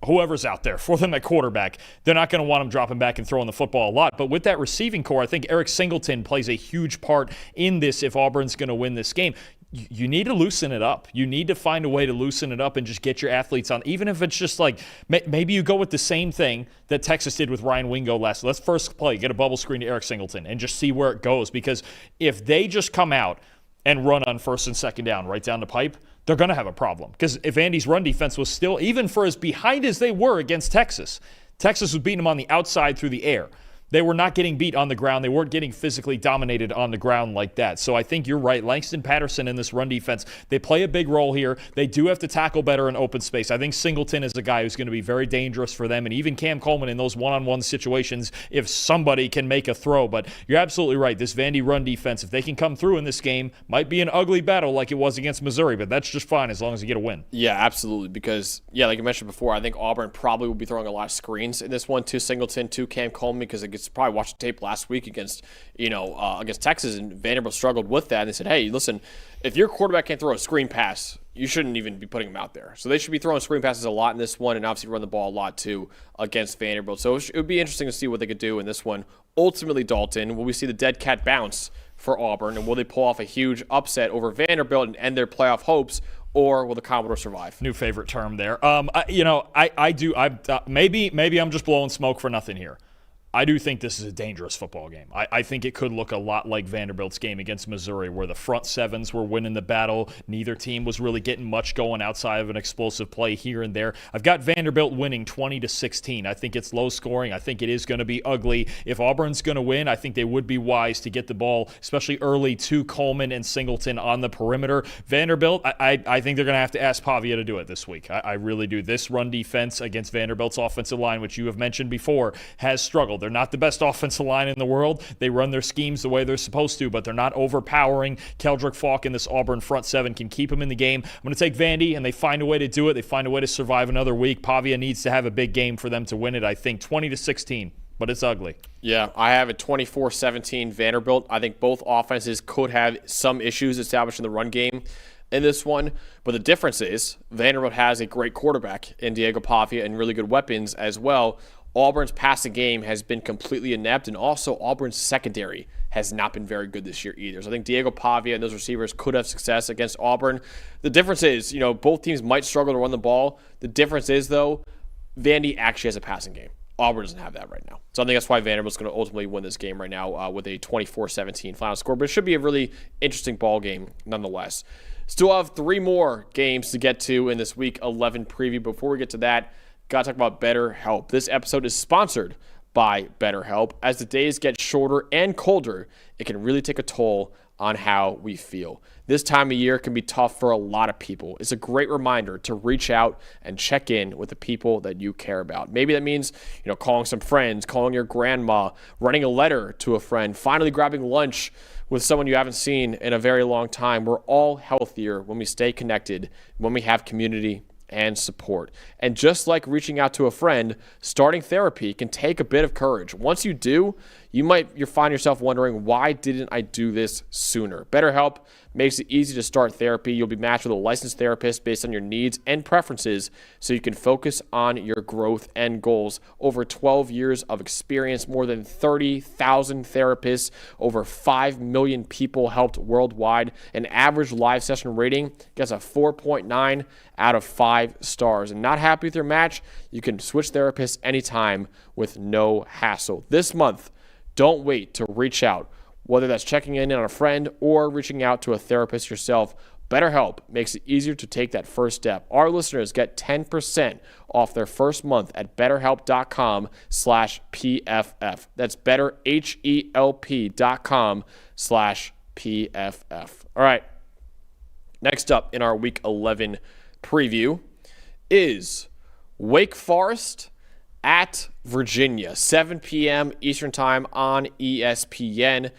whoever's out there for them at quarterback, they're not going to want them dropping back and throwing the football a lot. But with that receiving core, I think Eric Singleton plays a huge part in this if Auburn's going to win this game. You need to loosen it up. You need to find a way to loosen it up and just get your athletes on. Even if it's just like, maybe you go with the same thing that Texas did with Ryan Wingo last. Let's first play, get a bubble screen to Eric Singleton and just see where it goes. Because if they just come out and run on first and second down right down the pipe, they're going to have a problem. Because if Andy's run defense was still, even for as behind as they were against Texas, Texas was beating them on the outside through the air. they were not getting beat on the ground. They weren't getting physically dominated on the ground like that. So I think you're right. Langston Patterson in this run defense, they play a big role here. They do have to tackle better in open space. I think Singleton is a guy who's going to be very dangerous for them, and even Cam Coleman in those one-on-one situations if somebody can make a throw. But you're absolutely right. This Vandy run defense, if they can come through in this game, might be an ugly battle like it was against Missouri, but that's just fine as long as you get a win. Yeah, absolutely. Because, like you mentioned before, I think Auburn probably will be throwing a lot of screens in this one to Singleton, to Cam Coleman, because it gets probably watched the tape last week against Texas, and Vanderbilt struggled with that. And they said, hey, listen, if your quarterback can't throw a screen pass, you shouldn't even be putting him out there. So they should be throwing screen passes a lot in this one, and obviously run the ball a lot too against Vanderbilt. So it would be interesting to see what they could do in this one. Ultimately, Dalton, will we see the dead cat bounce for Auburn, and will they pull off a huge upset over Vanderbilt and end their playoff hopes, or will the Commodore survive? New favorite term there. Maybe I'm just blowing smoke for nothing here. I do think this is a dangerous football game. I think it could look a lot like Vanderbilt's game against Missouri, where the front sevens were winning the battle. Neither team was really getting much going outside of an explosive play here and there. I've got Vanderbilt winning 20-16. I think it's low scoring. I think it is going to be ugly. If Auburn's going to win, I think they would be wise to get the ball, especially early, to Coleman and Singleton on the perimeter. Vanderbilt, I think they're going to have to ask Pavia to do it this week. I really do. This run defense against Vanderbilt's offensive line, which you have mentioned before, has struggled. They're not the best offensive line in the world. They run their schemes the way they're supposed to, but they're not overpowering. Keldrick Falk and this Auburn front seven can keep them in the game. I'm going to take Vandy, and they find a way to do it. They find a way to survive another week. Pavia needs to have a big game for them to win it, I think, 20-16, but it's ugly. Yeah, I have a 24-17 Vanderbilt. I think both offenses could have some issues establishing the run game in this one, but the difference is Vanderbilt has a great quarterback in Diego Pavia and really good weapons as well. Auburn's passing game has been completely inept, and also Auburn's secondary has not been very good this year either. So I think Diego Pavia and those receivers could have success against Auburn. The difference is, both teams might struggle to run the ball. The difference is, though, Vandy actually has a passing game. Auburn doesn't have that right now. So I think that's why Vanderbilt's going to ultimately win this game right now with a 24-17 final score. But it should be a really interesting ball game nonetheless. Still have 3 more games to get to in this Week 11 preview. Before we get to that, got to talk about BetterHelp. This episode is sponsored by BetterHelp. As the days get shorter and colder, it can really take a toll on how we feel. This time of year can be tough for a lot of people. It's a great reminder to reach out and check in with the people that you care about. Maybe that means, calling some friends, calling your grandma, writing a letter to a friend, finally grabbing lunch with someone you haven't seen in a very long time. We're all healthier when we stay connected, when we have community and support. And just like reaching out to a friend, starting therapy can take a bit of courage. Once you do, you find yourself wondering, why didn't I do this sooner? BetterHelp makes it easy to start therapy. You'll be matched with a licensed therapist based on your needs and preferences so you can focus on your growth and goals. Over 12 years of experience, more than 30,000 therapists, over 5 million people helped worldwide. An average live session rating gets a 4.9 out of 5 stars. And not happy with your match? You can switch therapists anytime with no hassle. This month, don't wait to reach out, whether that's checking in on a friend or reaching out to a therapist yourself. BetterHelp makes it easier to take that first step. Our listeners get 10% off their first month at BetterHelp.com/PFF. That's BetterHelp.com/PFF. All right. Next up in our Week 11 preview is Wake Forest at Virginia, 7 p.m. Eastern Time on ESPN.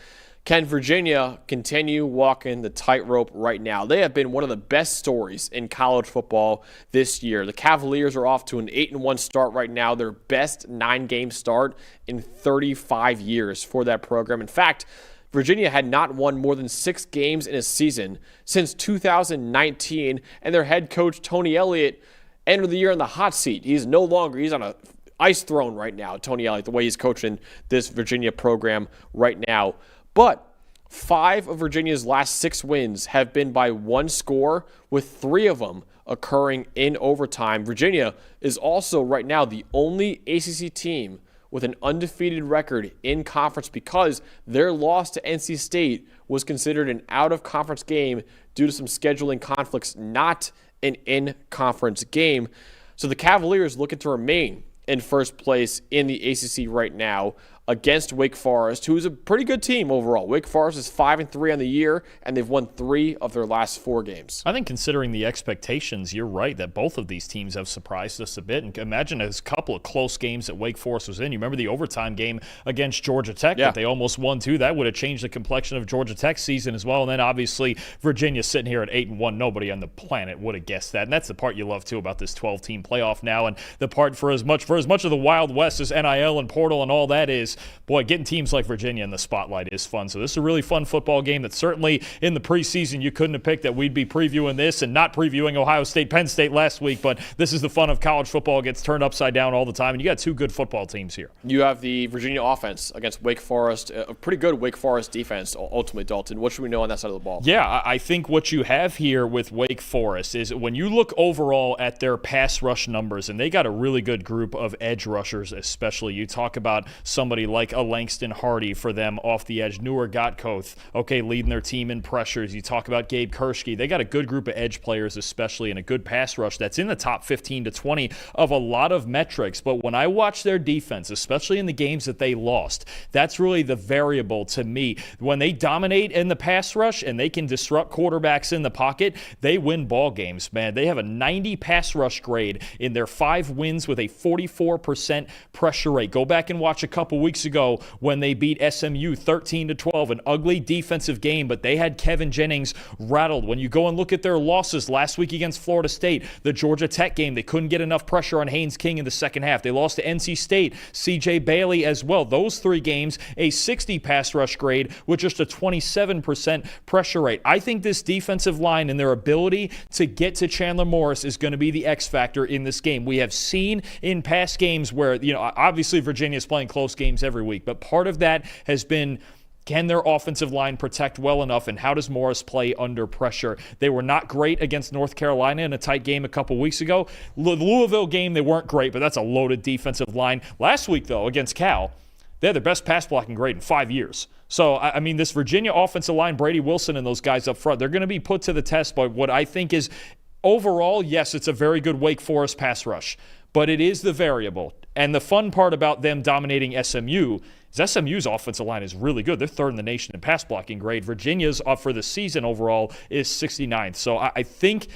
Can Virginia continue walking the tightrope right now? They have been one of the best stories in college football this year. The Cavaliers are off to an 8-1 start right now, their best 9-game start in 35 years for that program. In fact, Virginia had not won more than 6 games in a season since 2019, and their head coach, Tony Elliott, entered the year in the hot seat. He's on a ice throne right now, Tony Elliott, the way he's coaching this Virginia program right now. But 5 of Virginia's last 6 wins have been by 1 score, with 3 of them occurring in overtime. Virginia is also right now the only ACC team with an undefeated record in conference because their loss to NC State was considered an out-of-conference game due to some scheduling conflicts, not an in-conference game. So the Cavaliers looking to remain in first place in the ACC right now. against Wake Forest, who's a pretty good team overall. Wake Forest is 5-3 on the year, and they've won 3 of their last 4 games. I think considering the expectations, you're right that both of these teams have surprised us a bit. And imagine a couple of close games that Wake Forest was in. You remember the overtime game against Georgia Tech that they almost won too? That would have changed the complexion of Georgia Tech's season as well. And then obviously Virginia sitting here at 8-1. Nobody on the planet would have guessed that. And that's the part you love too about this 12-team playoff now. And the part for as much of the Wild West as NIL and portal and all that is, boy, getting teams like Virginia in the spotlight is fun. So this is a really fun football game that certainly in the preseason you couldn't have picked that we'd be previewing this and not previewing Ohio State, Penn State last week. But this is the fun of college football. It gets turned upside down all the time. And you got 2 good football teams here. You have the Virginia offense against Wake Forest, a pretty good Wake Forest defense, ultimately, Dalton. What should we know on that side of the ball? Yeah, I think what you have here with Wake Forest is when you look overall at their pass rush numbers, and they got a really good group of edge rushers especially. You talk about somebody like a Langston Hardy for them off the edge, Newer Gotkoth, leading their team in pressures. You talk about Gabe Kershke. They got a good group of edge players especially, and a good pass rush that's in the top 15 to 20 of a lot of metrics. But when I watch their defense, especially in the games that they lost, that's really the variable to me. When they dominate in the pass rush and they can disrupt quarterbacks in the pocket, they win ball games, man. They have a 90 pass rush grade in their 5 wins with a 44% pressure rate. Go back and watch a couple weeks ago when they beat SMU 13-12, an ugly defensive game, but they had Kevin Jennings rattled. When you go and look at their losses last week against Florida State, the Georgia Tech game, they couldn't get enough pressure on Haynes King in the second half. They lost to NC State, CJ Bailey as well. Those 3 games, a 60 pass rush grade with just a 27% pressure rate. I think this defensive line and their ability to get to Chandler Morris is going to be the X factor in this game. We have seen in past games where, obviously Virginia's playing close games every week, but part of that has been, can their offensive line protect well enough, and how does Morris play under pressure? They were not great against North Carolina in a tight game a couple weeks ago. The Louisville game, they weren't great, but that's a loaded defensive line. Last week, though, against Cal, they had their best pass blocking grade in 5 years. So, I mean, this Virginia offensive line, Brady Wilson and those guys up front, they're going to be put to the test by what I think is, overall, yes, it's a very good Wake Forest pass rush, but it is the variable. And the fun part about them dominating SMU is SMU's offensive line is really good. They're 3rd in the nation in pass blocking grade. Virginia's up for the season overall is 69th. So I think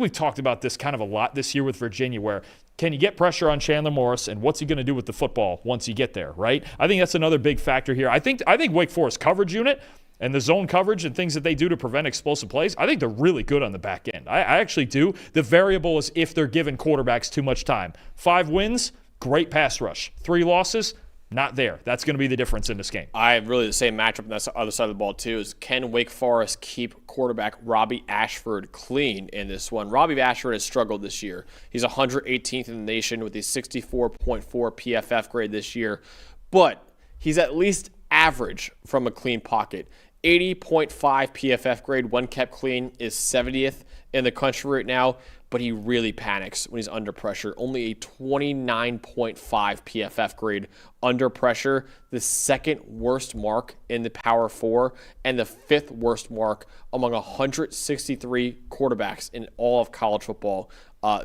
we've talked about this kind of a lot this year with Virginia, where can you get pressure on Chandler Morris, and what's he going to do with the football once you get there, right? I think that's another big factor here. I think Wake Forest coverage unit and the zone coverage and things that they do to prevent explosive plays, I think they're really good on the back end. I actually do. The variable is if they're giving quarterbacks too much time. 5 wins, great pass rush. 3 losses, not there. That's going to be the difference in this game. I have really the same matchup on the other side of the ball, too, is can Wake Forest keep quarterback Robbie Ashford clean in this one? Robbie Ashford has struggled this year. He's 118th in the nation with a 64.4 PFF grade this year, but he's at least average from a clean pocket. 80.5 PFF grade when kept clean is 70th in the country right now, but he really panics when he's under pressure. Only a 29.5 PFF grade under pressure, the 2nd worst mark in the Power 4 and the 5th worst mark among 163 quarterbacks in all of college football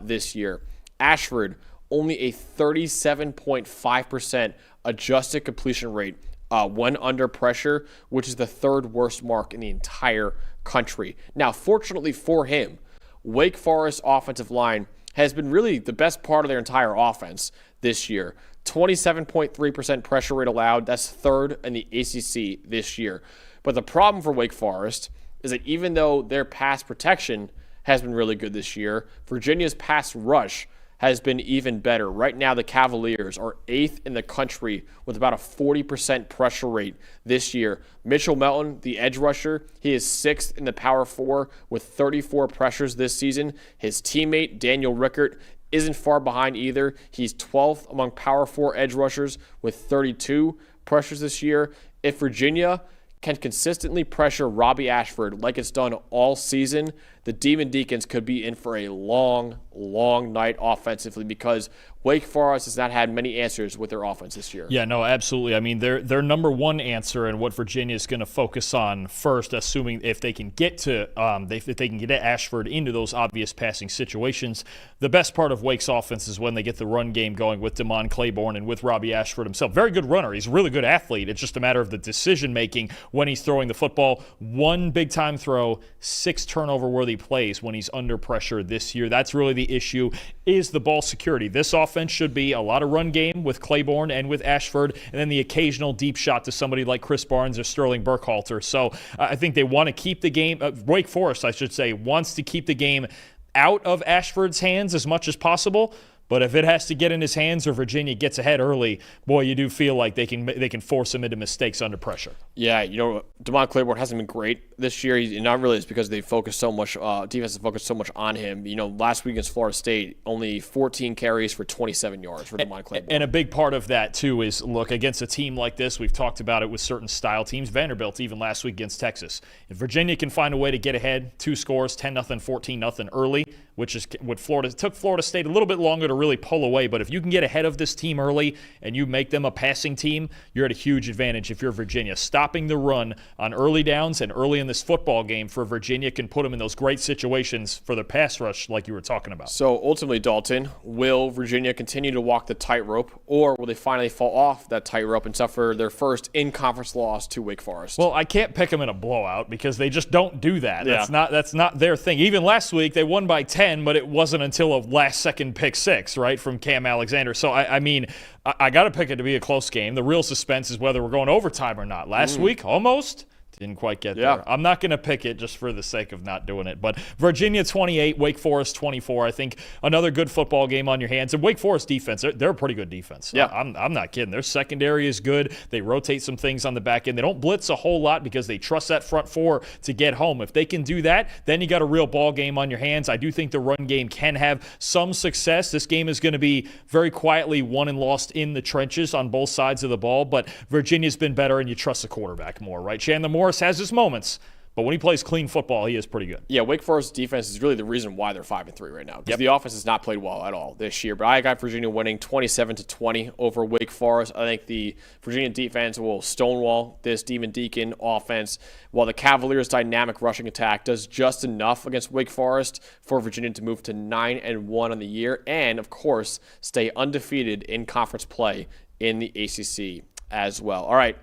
this year. Ashford, only a 37.5% adjusted completion rate when under pressure, which is the 3rd worst mark in the entire country. Now, fortunately for him, Wake Forest offensive line has been really the best part of their entire offense this year. 27.3% pressure rate allowed. That's 3rd in the ACC this year. But the problem for Wake Forest is that even though their pass protection has been really good this year, Virginia's pass rush has been even better. Right now, the Cavaliers are 8th in the country with about a 40% pressure rate this year. Mitchell Melton, the edge rusher, he is 6th in the Power 4 with 34 pressures this season. His teammate, Daniel Rickert, isn't far behind either. He's 12th among Power 4 edge rushers with 32 pressures this year. If Virginia can consistently pressure Robbie Ashford like it's done all season, the Demon Deacons could be in for a long, long night offensively because Wake Forest has not had many answers with their offense this year. Yeah, no, absolutely. I mean, their number one answer and what Virginia is going to focus on first, assuming if they can get to if they can get Ashford into those obvious passing situations. The best part of Wake's offense is when they get the run game going with Damon Claiborne and with Robbie Ashford himself. Very good runner. He's a really good athlete. It's just a matter of the decision making when he's throwing the football. One big time throw, 6 turnover worthy plays when he's under pressure this year. That's really the issue, is the ball security. This offense should be a lot of run game with Claiborne and with Ashford, and then the occasional deep shot to somebody like Chris Barnes or Sterling Burkhalter. So I think they want to keep the game, Wake Forest, I should say, wants to keep the game out of Ashford's hands as much as possible. But if it has to get in his hands or Virginia gets ahead early, boy, you do feel like they can force him into mistakes under pressure. Yeah, Damon Claiborne hasn't been great this year. Not really. It's because they focused so much, defense has focused so much on him. Last week against Florida State, only 14 carries for 27 yards for Damon Claiborne. And a big part of that, too, is, look, against a team like this, we've talked about it with certain style teams, Vanderbilt even last week against Texas. If Virginia can find a way to get ahead, 2 scores, 10-0, 14-0 early, which is what it took Florida State a little bit longer to really pull away. But if you can get ahead of this team early and you make them a passing team, you're at a huge advantage if you're Virginia. Stopping the run on early downs and early in this football game for Virginia can put them in those great situations for the pass rush like you were talking about. So ultimately, Dalton, will Virginia continue to walk the tightrope, or will they finally fall off that tightrope and suffer their first in-conference loss to Wake Forest? Well, I can't pick them in a blowout because they just don't do that. Yeah. That's not their thing. Even last week, they won by 10, but it wasn't until a last-second pick 6, right, from Cam Alexander. So, I got to pick it to be a close game. The real suspense is whether we're going overtime or not. Last week, almost. Didn't quite get there. I'm not going to pick it just for the sake of not doing it. But Virginia 28, Wake Forest 24. I think another good football game on your hands. And Wake Forest defense, they're a pretty good defense. Yeah. I'm not kidding. Their secondary is good. They rotate some things on the back end. They don't blitz a whole lot because they trust that front 4 to get home. If they can do that, then you got a real ball game on your hands. I do think the run game can have some success. This game is going to be very quietly won and lost in the trenches on both sides of the ball. But Virginia's been better, and you trust the quarterback more, right? Chandler Morris has his moments, but when he plays clean football, he is pretty good. Yeah, Wake Forest defense is really the reason why they're 5-3 right now. Because the offense has not played well at all this year. But I got Virginia winning 27-20 over Wake Forest. I think the Virginia defense will stonewall this Demon Deacon offense, while the Cavaliers' dynamic rushing attack does just enough against Wake Forest for Virginia to move to 9-1 on the year, and of course stay undefeated in conference play in the ACC as well. All right,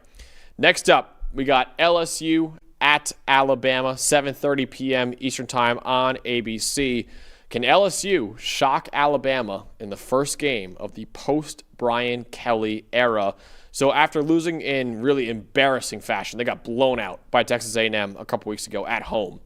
next up, we got LSU at Alabama, 7:30 p.m. Eastern Time on ABC. Can LSU shock Alabama in the first game of the post-Brian Kelly era? So after losing in really embarrassing fashion, they got blown out by Texas A&M a couple weeks ago at home.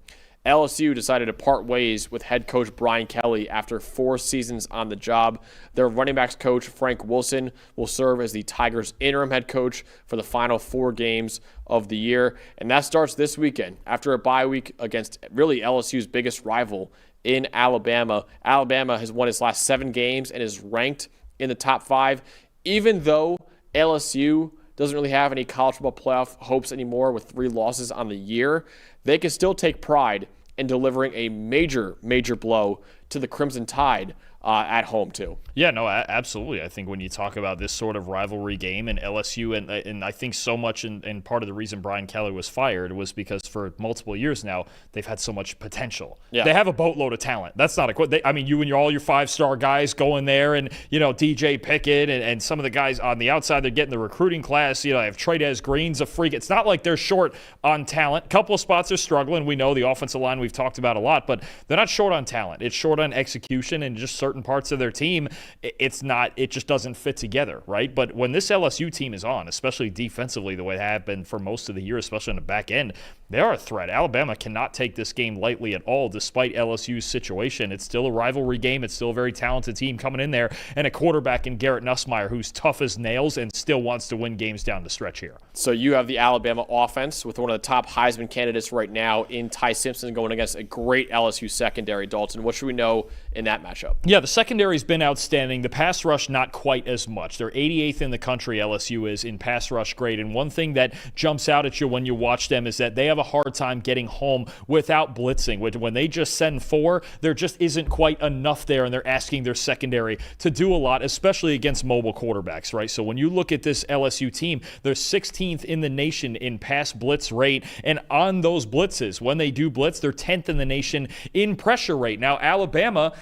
LSU decided to part ways with head coach Brian Kelly after 4 seasons on the job. Their running backs coach, Frank Wilson, will serve as the Tigers' interim head coach for the final 4 games of the year. And that starts this weekend after a bye week against really LSU's biggest rival in Alabama. Alabama has won its last 7 games and is ranked in the top 5, even though LSU doesn't really have any college football playoff hopes anymore with 3 losses on the year. They can still take pride in delivering a major blow to the Crimson Tide at home too. Yeah, no, absolutely. I think when you talk about this sort of rivalry game and LSU, and I think so much, and part of the reason Brian Kelly was fired was because for multiple years now, they've had so much potential. Yeah. They have a boatload of talent. That's not you and all your 5-star guys going there, and DJ Pickett and some of the guys on the outside, they're getting the recruiting class. They have Trey'Dez Green's a freak. It's not like they're short on talent. A couple of spots are struggling. We know the offensive line we've talked about a lot, but they're not short on talent. It's short on execution and just certain parts of their team. It just doesn't fit together, right? But when this LSU team is on, especially defensively the way they have been for most of the year, especially on the back end, they are a threat. Alabama cannot take this game lightly at all, despite LSU's situation. It's still a rivalry game. It's still a very talented team coming in there, and a quarterback in Garrett Nussmeier who's tough as nails and still wants to win games down the stretch here. So you have the Alabama offense with one of the top Heisman candidates right now in Ty Simpson going against a great LSU secondary. Dalton, what should we know in that matchup? Yeah, Yeah, the secondary's been outstanding. The pass rush, not quite as much. They're 88th in the country, LSU is, in pass rush grade. And one thing that jumps out at you when you watch them is that they have a hard time getting home without blitzing. When they just send 4, there just isn't quite enough there, and they're asking their secondary to do a lot, especially against mobile quarterbacks, right? So when you look at this LSU team, they're 16th in the nation in pass blitz rate. And on those blitzes, when they do blitz, they're 10th in the nation in pressure rate. Now, Alabama,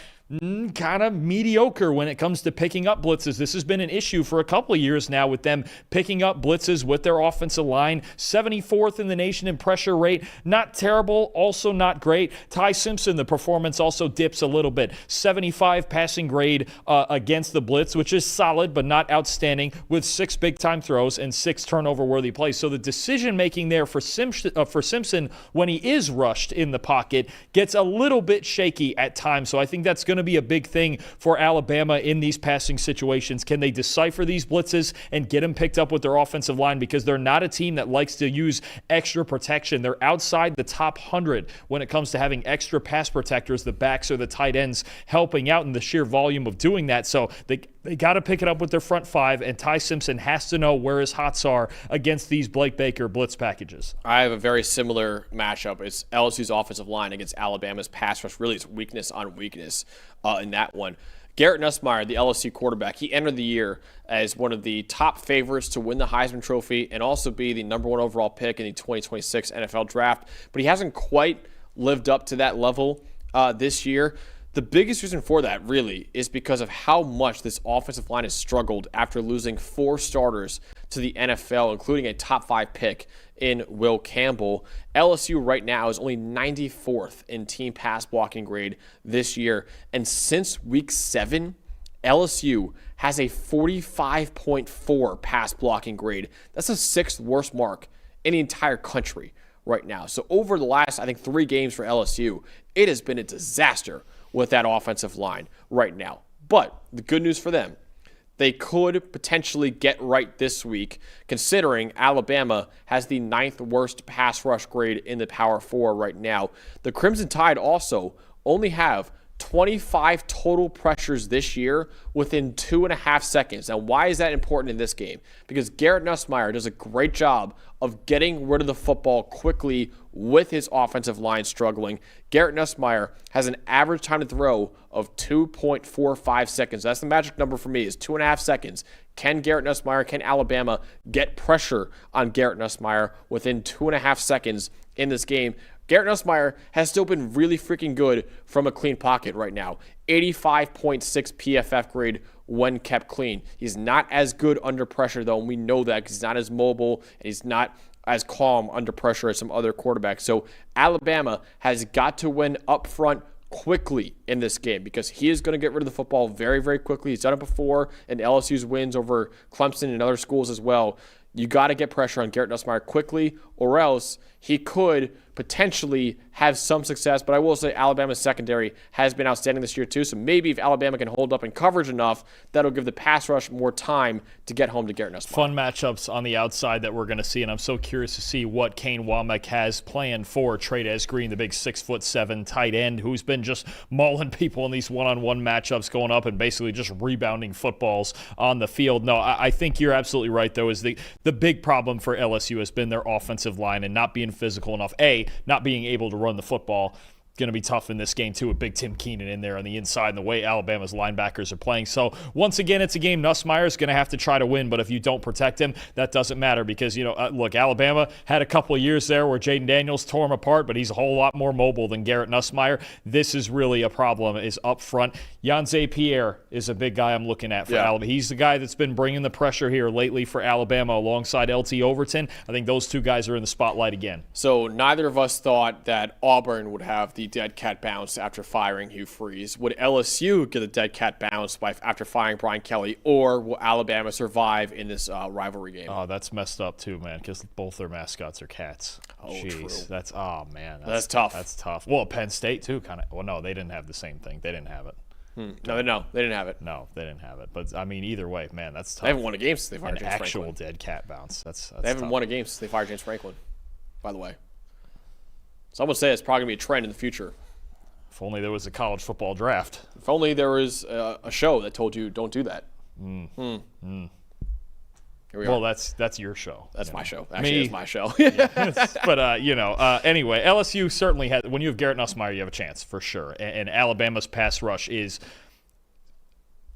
kind of mediocre when it comes to picking up blitzes. This has been an issue for a couple of years now with them picking up blitzes with their offensive line. 74th in the nation in pressure rate. Not terrible, also not great. Ty Simpson, the performance also dips a little bit. 75 passing grade against the blitz, which is solid but not outstanding, with 6 big-time throws and 6 turnover-worthy plays. So the decision-making there for Simpson when he is rushed in the pocket gets a little bit shaky at times. So I think that's going to be a big thing for Alabama in these passing situations. Can they decipher these blitzes and get them picked up with their offensive line? Because they're not a team that likes to use extra protection. They're outside the top 100 when it comes to having extra pass protectors, the backs or the tight ends helping out in the sheer volume of doing that. So they got to pick it up with their front 5, and Ty Simpson has to know where his hots are against these Blake Baker blitz packages. I have a very similar matchup. It's LSU's offensive line against Alabama's pass rush. Really, it's weakness on weakness in that one. Garrett Nussmeier, the LSU quarterback, he entered the year as one of the top favorites to win the Heisman Trophy and also be the number 1 overall pick in the 2026 NFL Draft. But he hasn't quite lived up to that level this year. The biggest reason for that, really, is because of how much this offensive line has struggled after losing 4 starters to the NFL, including a top 5 pick in Will Campbell. LSU right now is only 94th in team pass blocking grade this year. And since week 7, LSU has a 45.4 pass blocking grade. That's the 6th worst mark in the entire country right now. So over the last, I think, 3 games for LSU, it has been a disaster with that offensive line right now. But the good news for them, they could potentially get right this week, considering Alabama has the 9th worst pass rush grade in the Power 4 right now. The Crimson Tide also only have 25 total pressures this year within 2.5 seconds. Now, why is that important in this game? Because Garrett Nussmeier does a great job of getting rid of the football quickly with his offensive line struggling. Garrett Nussmeier has an average time to throw of 2.45 seconds. That's the magic number for me, is 2.5 seconds. Can Garrett Nussmeier, can Alabama get pressure on Garrett Nussmeier within 2.5 seconds in this game? Garrett Nussmeier has still been really freaking good from a clean pocket right now. 85.6 PFF grade when kept clean. He's not as good under pressure, though, and we know that because he's not as mobile and he's not as calm under pressure as some other quarterbacks. So Alabama has got to win up front quickly in this game because he is going to get rid of the football very, very quickly. He's done it before in LSU's wins over Clemson and other schools as well. You got to get pressure on Garrett Nussmeier quickly, or else he could potentially have some success. But I will say Alabama's secondary has been outstanding this year too. So maybe if Alabama can hold up in coverage enough, that'll give the pass rush more time to get home to Garrett Nussmeier. Fun matchups on the outside that we're going to see, and I'm so curious to see what Kane Womack has planned for Trey Green, the big 6'7" tight end who's been just mauling people in these one-on-one matchups, going up and basically just rebounding footballs on the field. No, I think you're absolutely right, though, is the big problem for LSU has been their offensive line and not being physical enough. Not being able to run the football. Going to be tough in this game, too, with big Tim Keenan in there on the inside and the way Alabama's linebackers are playing. So, once again, it's a game Nussmeier's going to have to try to win, but if you don't protect him, that doesn't matter because, look, Alabama had a couple of years there where Jaden Daniels tore him apart, but he's a whole lot more mobile than Garrett Nussmeier. This is really a problem, is up front. Yanze Pierre is a big guy I'm looking at for Alabama. He's the guy that's been bringing the pressure here lately for Alabama alongside LT Overton. I think those two guys are in the spotlight again. So, neither of us thought that Auburn would have the dead cat bounce after firing Hugh Freeze. Would LSU get a dead cat bounce after firing Brian Kelly, or will Alabama survive in this rivalry game? Oh, that's messed up too, man, because both their mascots are cats. Oh, jeez. True. That's tough. That's tough. Well, Penn State too, kind of. Well, no, they didn't have the same thing. They didn't have it. No, they didn't have it. No, they didn't have it. But I mean, either way, man, that's tough. They haven't won a game since they fired An James actual Franklin. dead cat bounce. That's They haven't tough. won a game since they fired James Franklin, by the way. Some would say it's probably going to be a trend in the future. If only there was a college football draft. If only there was a show that told you don't do that. Here we Well, are. that's your show. That's my show. Actually, it's my show. But, anyway, LSU certainly has – when you have Garrett Nussmeier, you have a chance for sure. And Alabama's pass rush is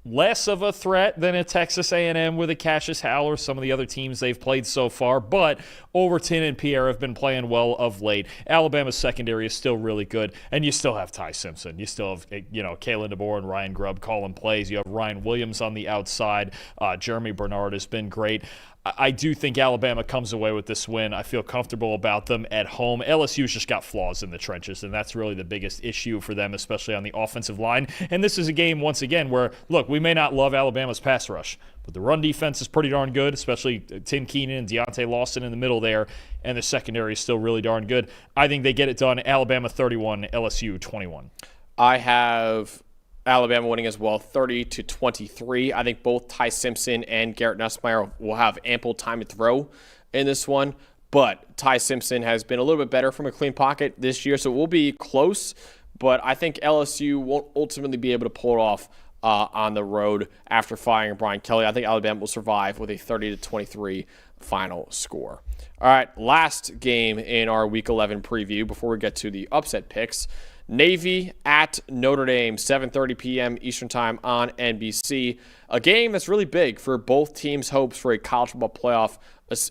less of a threat than a Texas A&M with a Cassius Howell or some of the other teams they've played so far. But Overton and Pierre have been playing well of late. Alabama's secondary is still really good. And you still have Ty Simpson. You still have, Kalen DeBoer and Ryan Grubb calling plays. You have Ryan Williams on the outside. Jeremy Bernard has been great. I do think Alabama comes away with this win. I feel comfortable about them at home. LSU's just got flaws in the trenches, and that's really the biggest issue for them, especially on the offensive line. And this is a game, once again, where, look, we may not love Alabama's pass rush, but the run defense is pretty darn good, especially Tim Keenan and Deontay Lawson in the middle there, and the secondary is still really darn good. I think they get it done. Alabama 31, LSU 21. I have Alabama winning as well, 30-23. I think both Ty Simpson and Garrett Nussmeier will have ample time to throw in this one, but Ty Simpson has been a little bit better from a clean pocket this year, so it will be close, but I think LSU won't ultimately be able to pull it off on the road after firing Brian Kelly. I think Alabama will survive with a 30-23 final score. All right, last game in our Week 11 preview before we get to the upset picks. Navy at Notre Dame, 7:30 p.m. Eastern Time on NBC. A game that's really big for both teams' hopes for a college football playoff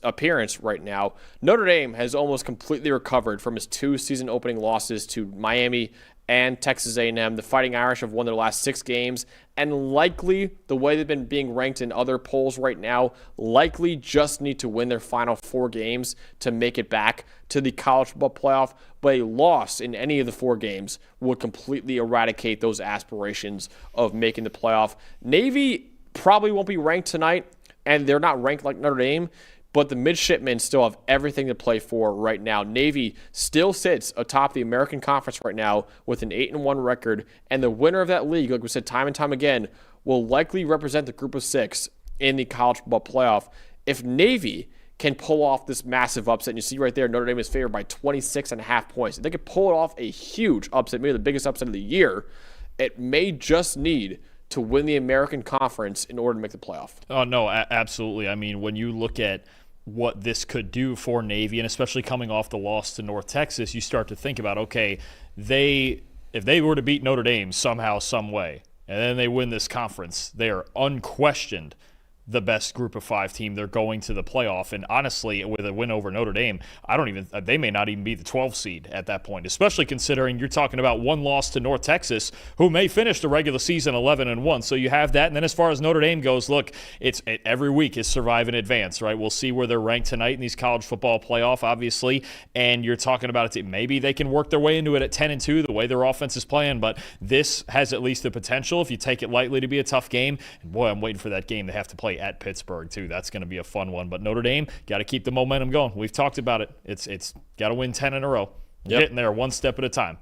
appearance right now. Notre Dame has almost completely recovered from his 2 season opening losses to Miami and Texas A&M. The Fighting Irish have won their last 6 games, and likely, the way they've been being ranked in other polls right now, likely just need to win their final 4 games to make it back to the college football playoff. But a loss in any of the 4 games would completely eradicate those aspirations of making the playoff. Navy probably won't be ranked tonight, and they're not ranked like Notre Dame, but the midshipmen still have everything to play for right now. Navy still sits atop the American Conference right now with an 8-1 record, and the winner of that league, like we said time and time again, will likely represent the group of 6 in the college football playoff. If Navy can pull off this massive upset, and you see right there, Notre Dame is favored by 26.5 points. If they could pull it off a huge upset, maybe the biggest upset of the year, it may just need to win the American Conference in order to make the playoff. Oh, no, absolutely. I mean, when you look at what this could do for Navy, and especially coming off the loss to North Texas, you start to think about, okay, if they were to beat Notre Dame somehow, some way, and then they win this conference, they are unquestioned the best group of 5 team. They're going to the playoff. And honestly, with a win over Notre Dame, they may not even be the 12 seed at that point, especially considering you're talking about 1 loss to North Texas, who may finish the regular season 11-1. So you have that. And then as far as Notre Dame goes, look, every week is survive and advance, right? We'll see where they're ranked tonight in these college football playoff, obviously. And you're talking about it. Maybe they can work their way into it at 10-2, the way their offense is playing. But this has at least the potential, if you take it lightly, to be a tough game. And boy, I'm waiting for that game they have to play at Pittsburgh too. That's going to be a fun one. But Notre Dame got to keep the momentum going. We've talked about it. It's got to win 10 in a row. Getting there one step at a time.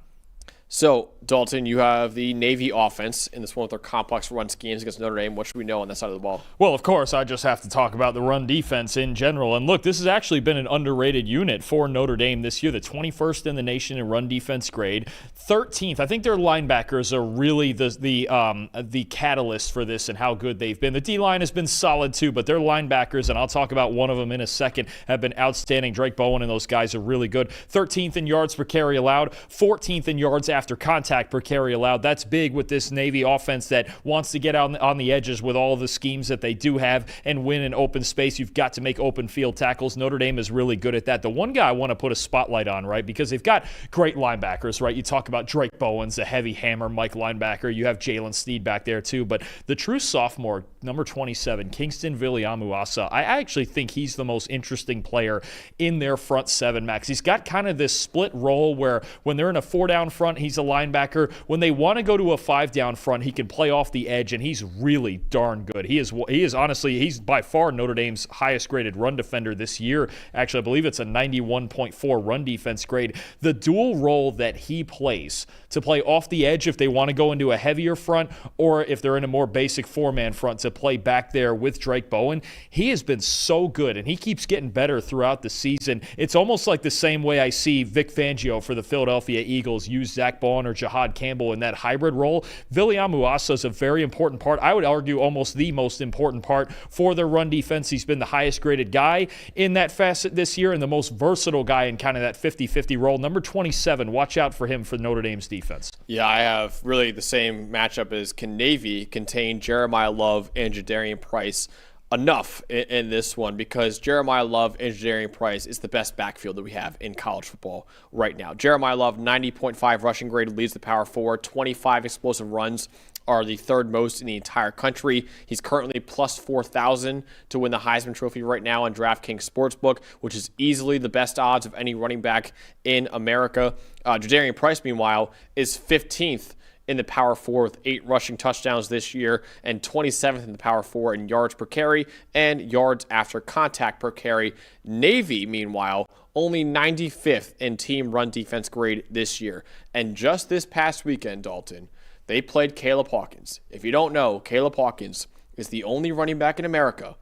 So, Dalton, you have the Navy offense in this one with their complex run schemes against Notre Dame. What should we know on that side of the ball? Well, of course, I just have to talk about the run defense in general. And look, this has actually been an underrated unit for Notre Dame this year. The 21st in the nation in run defense grade, 13th. I think their linebackers are really the catalyst for this and how good they've been. The D-line has been solid too, but their linebackers, and I'll talk about one of them in a second, have been outstanding. Drake Bowen and those guys are really good. 13th in yards per carry allowed, 14th in yards after contact per carry allowed. That's big with this Navy offense that wants to get out on the edges with all the schemes that they do have and win in open space. You've got to make open field tackles. Notre Dame is really good at that. The one guy I want to put a spotlight on, right, because they've got great linebackers, right? You talk about Drake Bowen's a heavy hammer Mike linebacker. You have Jalen Sneed back there too, but the true sophomore, number 27, Kingston Viliamuasa, I actually think he's the most interesting player in their front 7, Max. He's got kind of this split role where when they're in a 4-down front, he's a linebacker. When they want to go to a 5-down front, he can play off the edge, and he's really darn good. He is honestly, he's by far Notre Dame's highest graded run defender this year. Actually, I believe it's a 91.4 run defense grade. The dual role that he plays to play off the edge if they want to go into a heavier front, or if they're in a more basic 4-man front to play back there with Drake Bowen. He has been so good, and he keeps getting better throughout the season. It's almost like the same way I see Vic Fangio for the Philadelphia Eagles use Zach Bond or Jahad Campbell in that hybrid role. Viliamu Asa is a very important part. I would argue almost the most important part for their run defense. He's been the highest graded guy in that facet this year and the most versatile guy in kind of that 50-50 role. Number 27, watch out for him for Notre Dame's defense. Yeah, I have really the same matchup as can Navy contain Jeremiah Love and Jadarian Price enough in this one, because Jeremiah Love and Jadarian Price is the best backfield that we have in college football right now. Jeremiah Love, 90.5 rushing grade, leads the Power 4, 25 explosive runs are the third most in the entire country. He's currently plus 4,000 to win the Heisman Trophy right now on DraftKings Sportsbook, which is easily the best odds of any running back in America. Jadarian Price, meanwhile, is 15th in the Power 4 with 8 rushing touchdowns this year and 27th in the Power 4 in yards per carry and yards after contact per carry. Navy, meanwhile, only 95th in team run defense grade this year. And just this past weekend, Dalton, they played Caleb Hawkins. If you don't know, Caleb Hawkins is the only running back in America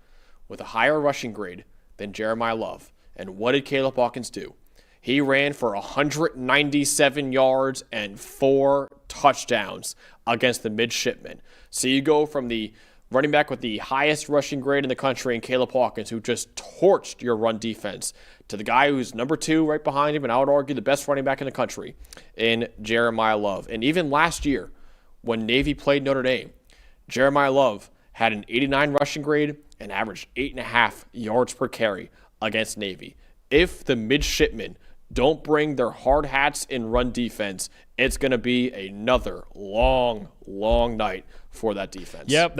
with a higher rushing grade than Jeremiah Love. And what did Caleb Hawkins do? He ran for 197 yards and 4 touchdowns against the midshipmen. So you go from the running back with the highest rushing grade in the country in Caleb Hawkins, who just torched your run defense, to the guy who's number 2 right behind him, and I would argue the best running back in the country in Jeremiah Love. And even last year, when Navy played Notre Dame, Jeremiah Love had an 89 rushing grade and averaged 8.5 yards per carry against Navy. If the midshipmen don't bring their hard hats in run defense, it's going to be another long, long night for that defense. Yep,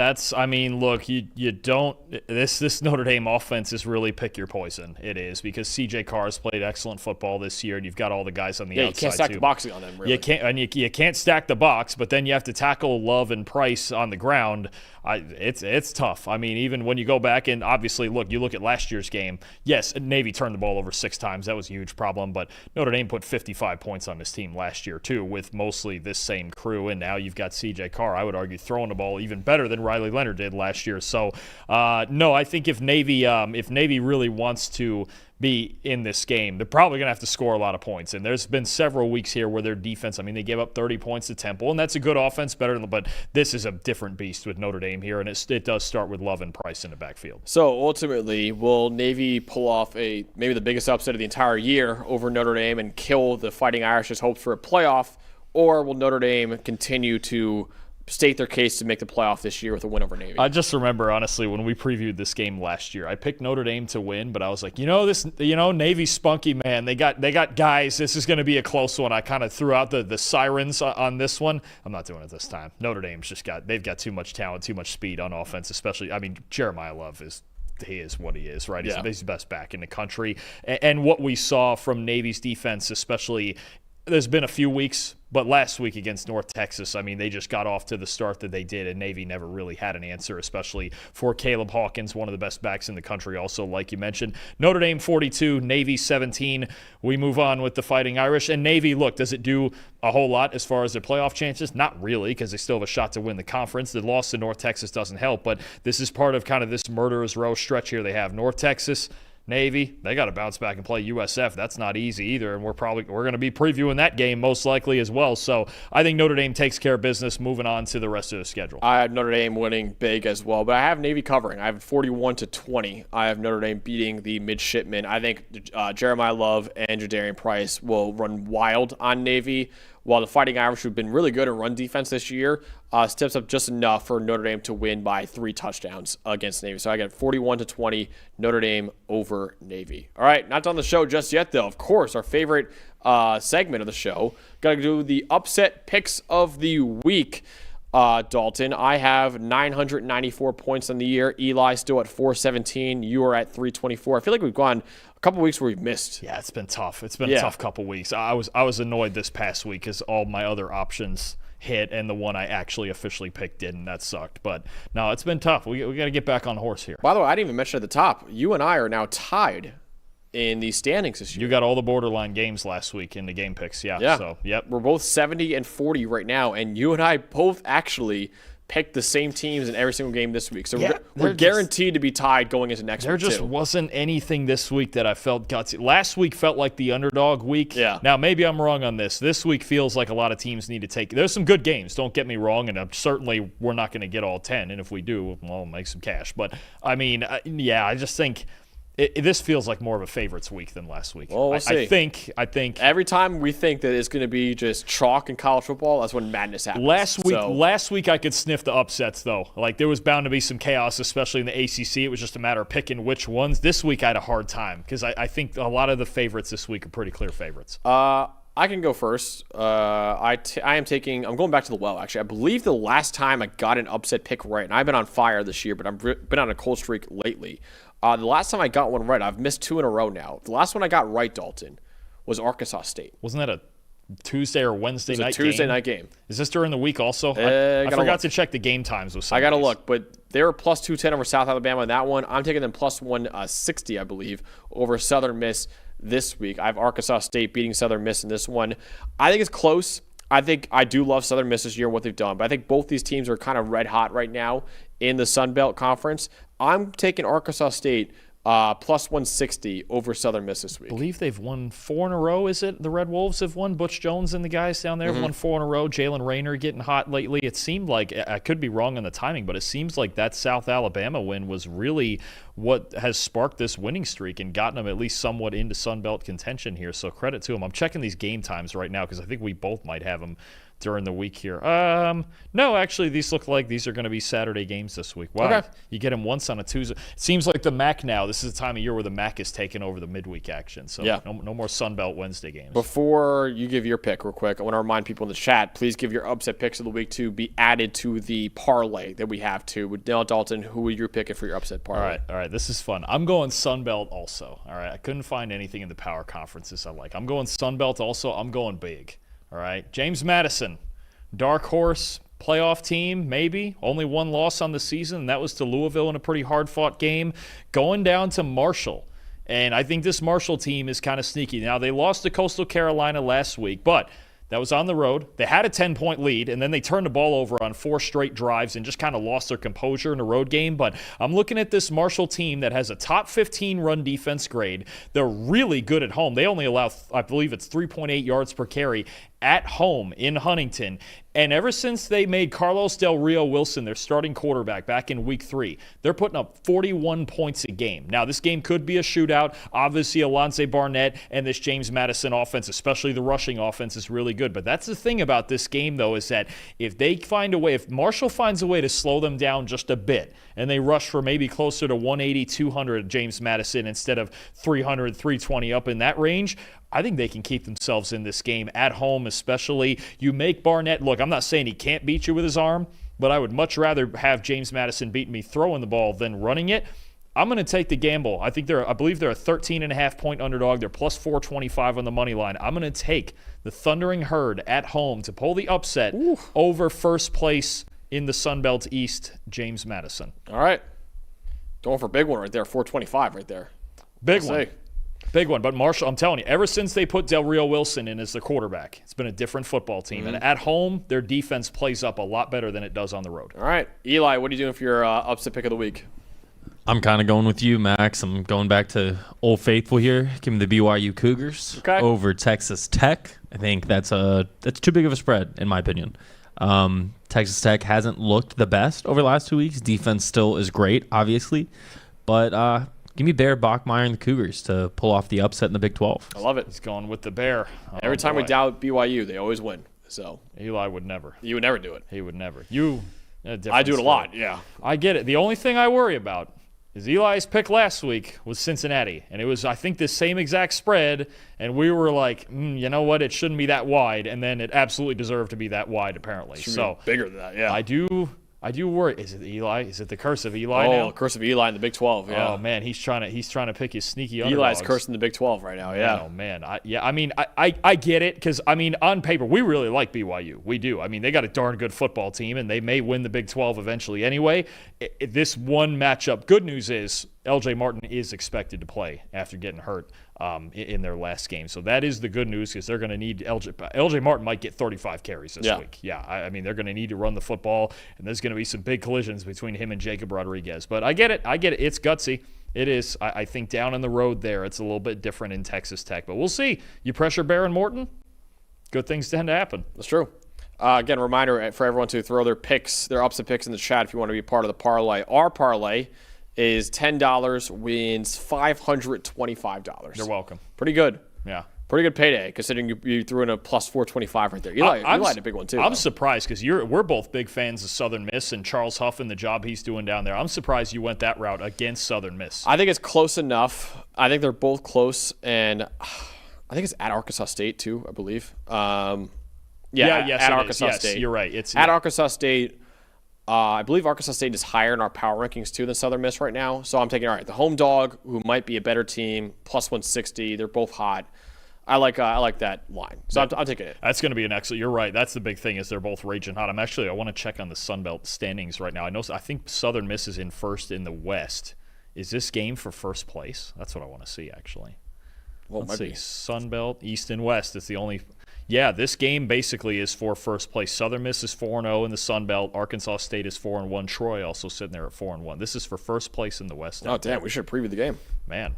look, you don't – this Notre Dame offense is really pick your poison. It is, because C.J. Carr's played excellent football this year, and you've got all the guys on the outside, you can't stack too. the boxing on them, really. You can't stack the box, but then you have to tackle Love and Price on the ground. It's tough. I mean, even when you go back and obviously, you look at last year's game. Yes, Navy turned the ball over 6 times. That was a huge problem, but Notre Dame put 55 points on this team last year, too, with mostly this same crew, and now you've got C.J. Carr, I would argue, throwing the ball even better than Riley Leonard did last year. So, no, I think if Navy really wants to be in this game, they're probably going to have to score a lot of points. And there's been several weeks here where their defense, they gave up 30 points to Temple, and that's a good offense, but this is a different beast with Notre Dame here, and it does start with Love and Price in the backfield. So ultimately, will Navy pull off maybe the biggest upset of the entire year over Notre Dame and kill the Fighting Irish's hopes for a playoff, or will Notre Dame continue to state their case to make the playoff this year with a win over Navy? I just remember, honestly, when we previewed this game last year, I picked Notre Dame to win, but I was like, Navy's spunky, man. They got guys. This is going to be a close one. I kind of threw out the sirens on this one. I'm not doing it this time. Notre Dame's they've got too much talent, too much speed on offense, especially. Jeremiah Love he is what he is, right? He's the best back in the country. And what we saw from Navy's defense, especially, there's been a few weeks, but last week against North Texas, they just got off to the start that they did, and Navy never really had an answer, especially for Caleb Hawkins, one of the best backs in the country also, like you mentioned. Notre Dame 42, Navy 17. We move on with the Fighting Irish. And Navy, look, does it do a whole lot as far as their playoff chances? Not really, because they still have a shot to win the conference. The loss to North Texas doesn't help, but this is part of kind of this murderer's row stretch here. They have North Texas, Navy, they got to bounce back and play USF. That's not easy either, and we're going to be previewing that game most likely as well. So I think Notre Dame takes care of business moving on to the rest of the schedule. I have Notre Dame winning big as well, but I have Navy covering. I have 41-20. I have Notre Dame beating the midshipmen. I think Jeremiah Love and Jadarian Price will run wild on Navy, while the Fighting Irish, who've been really good at run defense this year, steps up just enough for Notre Dame to win by 3 touchdowns against Navy. So I got 41-20, Notre Dame over Navy. All right, not done the show just yet, though. Of course, our favorite segment of the show. Got to do the upset picks of the week. Dalton, I have 994 points on the year. Eli still at 417. You are at 324. I feel like we've gone a couple weeks where we've missed. Yeah, it's been tough. It's been a tough couple weeks. I was annoyed this past week because all my other options hit and the one I actually officially picked didn't. That sucked. But no, it's been tough. We got to get back on horse here. By the way, I didn't even mention at the top, you and I are now tied in the standings this year. You got all the borderline games last week in the game picks. Yeah. So, yep. We're both 70 and 40 right now, and you and I both actually picked the same teams in every single game this week. So we're guaranteed to be tied going into next week. There just wasn't anything this week that I felt gutsy. Last week felt like the underdog week. Yeah. Now, maybe I'm wrong on this. This week feels like a lot of teams need to take – there's some good games, don't get me wrong, and certainly we're not going to get all 10. And if we do, well, we'll make some cash. But, I mean, I just think – this feels like more of a favorites week than last week. Well, we'll see. I think every time we think that it's going to be just chalk in college football, that's when madness happens. Last week I could sniff the upsets though. Like there was bound to be some chaos, especially in the ACC. It was just a matter of picking which ones. This week I had a hard time because I think a lot of the favorites this week are pretty clear favorites. I can go first. I'm going back to the well, actually. I believe the last time I got an upset pick right, and I've been on fire this year, but I've been on a cold streak lately. The last time I got one right, I've missed 2 in a row now. The last one I got right, Dalton, was Arkansas State. Wasn't that a Tuesday or Wednesday night game? Tuesday night game. Is this during the week also? I forgot to check the game times with some I got to look, but they were plus 210 over South Alabama in that one. I'm taking them plus 160, I believe, over Southern Miss this week. I have Arkansas State beating Southern Miss in this one. I think it's close. I do love Southern Miss this year and what they've done, but I think both these teams are kind of red hot right now in the Sun Belt Conference. I'm taking Arkansas State plus 160 over Southern Miss this week. I believe they've won 4 in a row, is it? The Red Wolves have won. Butch Jones and the guys down there have won 4 in a row. Jalen Rayner getting hot lately. It seemed like, I could be wrong on the timing, but it seems like that South Alabama win was really what has sparked this winning streak and gotten them at least somewhat into Sun Belt contention here. So credit to them. I'm checking these game times right now because I think we both might have them during the week here. No, actually, these look like these are going to be Saturday games this week. Wow. Okay. You get them once on a Tuesday. It seems like the MAC now, this is the time of year where the MAC is taking over the midweek action. So yeah. No more Sun Belt Wednesday games. Before you give your pick real quick, I want to remind people in the chat, please give your upset picks of the week to be added to the parlay that we have too. With Dalton, who are you picking for your upset parlay? All right. This is fun. I'm going Sun Belt also. All right. I couldn't find anything in the power conferences I like. I'm going Sun Belt also. I'm going big. All right. James Madison, dark horse playoff team, maybe. Only 1 loss on the season, and that was to Louisville in a pretty hard-fought game. Going down to Marshall. And I think this Marshall team is kind of sneaky. Now, they lost to Coastal Carolina last week, but that was on the road. They had a 10-point lead, and then they turned the ball over on 4 straight drives and just kind of lost their composure in a road game. But I'm looking at this Marshall team that has a top 15 run defense grade. They're really good at home. They only allow, I believe it's 3.8 yards per carry at home in Huntington. And ever since they made Carlos Del Rio Wilson their starting quarterback back in week 3, they're putting up 41 points a game. Now, this game could be a shootout. Obviously, Alonze Barnett and this James Madison offense, especially the rushing offense, is really good. But that's the thing about this game, though, is that if Marshall finds a way to slow them down just a bit, and they rush for maybe closer to 180, 200 James Madison instead of 300, 320 up in that range, I think they can keep themselves in this game at home especially. You make Barnett, look, I'm not saying he can't beat you with his arm, but I would much rather have James Madison beat me throwing the ball than running it. I'm going to take the gamble. I believe they're a 13.5-point underdog. They're plus 425 on the money line. I'm going to take the Thundering Herd at home to pull the upset over first place in the Sun Belt East, James Madison. All right. Going for a big one right there, 425 right there. Big one. Big one. But Marshall, I'm telling you, ever since they put Del Rio Wilson in as the quarterback, it's been a different football team. And at home, their defense plays up a lot better than it does on the road. All right. Eli, what are you doing for your upset pick of the week? I'm kind of going with you, Max. I'm going back to Old Faithful here. Give me the BYU Cougars over Texas Tech. I think that's too big of a spread, in my opinion. Texas Tech hasn't looked the best over the last 2 weeks. Defense still is great, obviously. But give me Bear, Bachmeier, and the Cougars to pull off the upset in the Big 12. I love it. He's going with the Bear. Every time we doubt BYU, they always win. So Eli would never. You would never do it. He would never. I do it a lot, yeah. I get it. The only thing I worry about is Eli's pick last week was Cincinnati. And it was, I think, the same exact spread. And we were like, you know what? It shouldn't be that wide. And then it absolutely deserved to be that wide, apparently. So bigger than that, yeah. I do worry. Is it Eli? Is it the curse of Eli now? Oh, curse of Eli in the Big 12, yeah. Oh, man, he's trying to pick his sneaky underdogs. Eli's cursing the Big 12 right now, yeah. Oh, man. I get it because, on paper, we really like BYU. We do. They got a darn good football team, and they may win the Big 12 eventually anyway. This one matchup, good news is LJ Martin is expected to play after getting hurt in their last game. So that is the good news, because they're going to need LJ Martin might get 35 carries this week. Yeah, I mean, they're going to need to run the football, and there's going to be some big collisions between him and Jacob Rodriguez. But I get it. It's gutsy. It is. I think down on the road there, it's a little bit different in Texas Tech. But we'll see. You pressure Baron Morton, good things tend to happen. That's true. Again, reminder for everyone to throw their picks, their upset picks in the chat if you want to be part of the parlay. Our parlay is $10 wins $525. You're welcome. Pretty good. Yeah. Pretty good payday, considering you threw in a plus 425 right there. Eli had a big one, too. I'm surprised, because we're both big fans of Southern Miss and Charles Huff and the job he's doing down there. I'm surprised you went that route against Southern Miss. I think it's close enough. I think they're both close, and I think it's at Arkansas State, too, I believe. At Arkansas State. Yes, you're right. It's at Arkansas State. I believe Arkansas State is higher in our power rankings, too, than Southern Miss right now. So I'm taking, all right, the home dog, who might be a better team, plus 160. They're both hot. I like that line. So I'm taking it. That's going to be an excellent. You're right. That's the big thing, is they're both raging hot. I want to check on the Sun Belt standings right now. I think Southern Miss is in first in the West. Is this game for first place? That's what I want to see, actually. Well, Let's see. Sun Belt, East and West. It's the only. Yeah, this game basically is for first place. Southern Miss is 4-0 in the Sun Belt. Arkansas State is 4-1. Troy also sitting there at 4-1. This is for first place in the West. Oh, damn. We should preview the game. Man.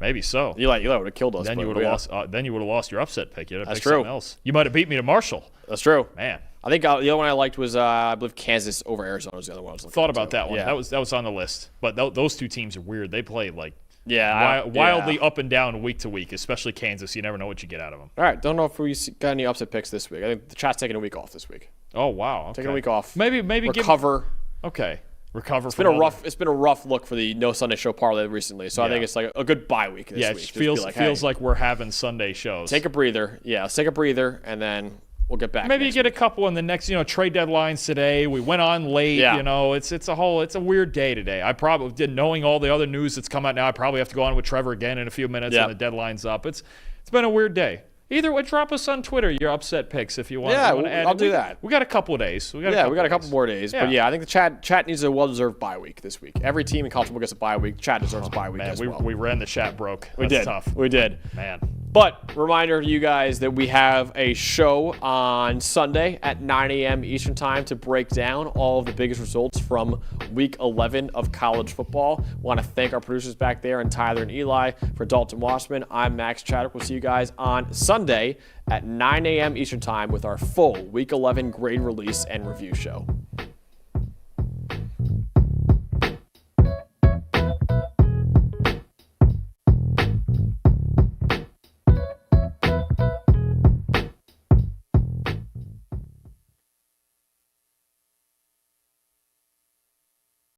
Maybe so. Eli would have killed us. Then you would have lost. Then you would have lost your upset pick. You'd have picked true. something else. You might have beat me to Marshall. That's true. Man, I think the other one I liked was I believe Kansas over Arizona was the other one I was looking thought at about too. that one. Yeah. That was on the list. But those two teams are weird. They play like wildly up and down week to week. Especially Kansas. You never know what you get out of them. All right. Don't know if we got any upset picks this week. I think the chat's taking a week off this week. Oh wow. Okay. Taking a week off. Maybe recover. Okay. Recover. It's been a rough look for the No Sunday Show parlay recently, so I think it's like a good bye week this week. It feels like we're having Sunday shows. Take a breather. Yeah, let's take a breather, and then we'll get back. Maybe you get a couple in the next, trade deadlines today. We went on late. Yeah. It's a weird day today. I probably did, knowing all the other news that's come out now. I probably have to go on with Trevor again in a few minutes when the deadline's up. It's been a weird day. Either way, drop us on Twitter your upset picks if you want. Yeah, I'll do that. We got a couple of days. We got a couple more days. Yeah. But I think the chat needs a well-deserved bye week this week. Every team in college football gets a bye week. Chat deserves a bye week as well. We ran the chat broke. We did. Tough. We did. Man. But reminder to you guys that we have a show on Sunday at 9 a.m. Eastern Time to break down all of the biggest results from Week 11 of college football. Want to thank our producers back there, and Tyler and Eli. For Dalton Wasserman, I'm Max Chadwick. We'll see you guys on Sunday at 9 a.m. Eastern Time with our full Week 11 grade release and review show.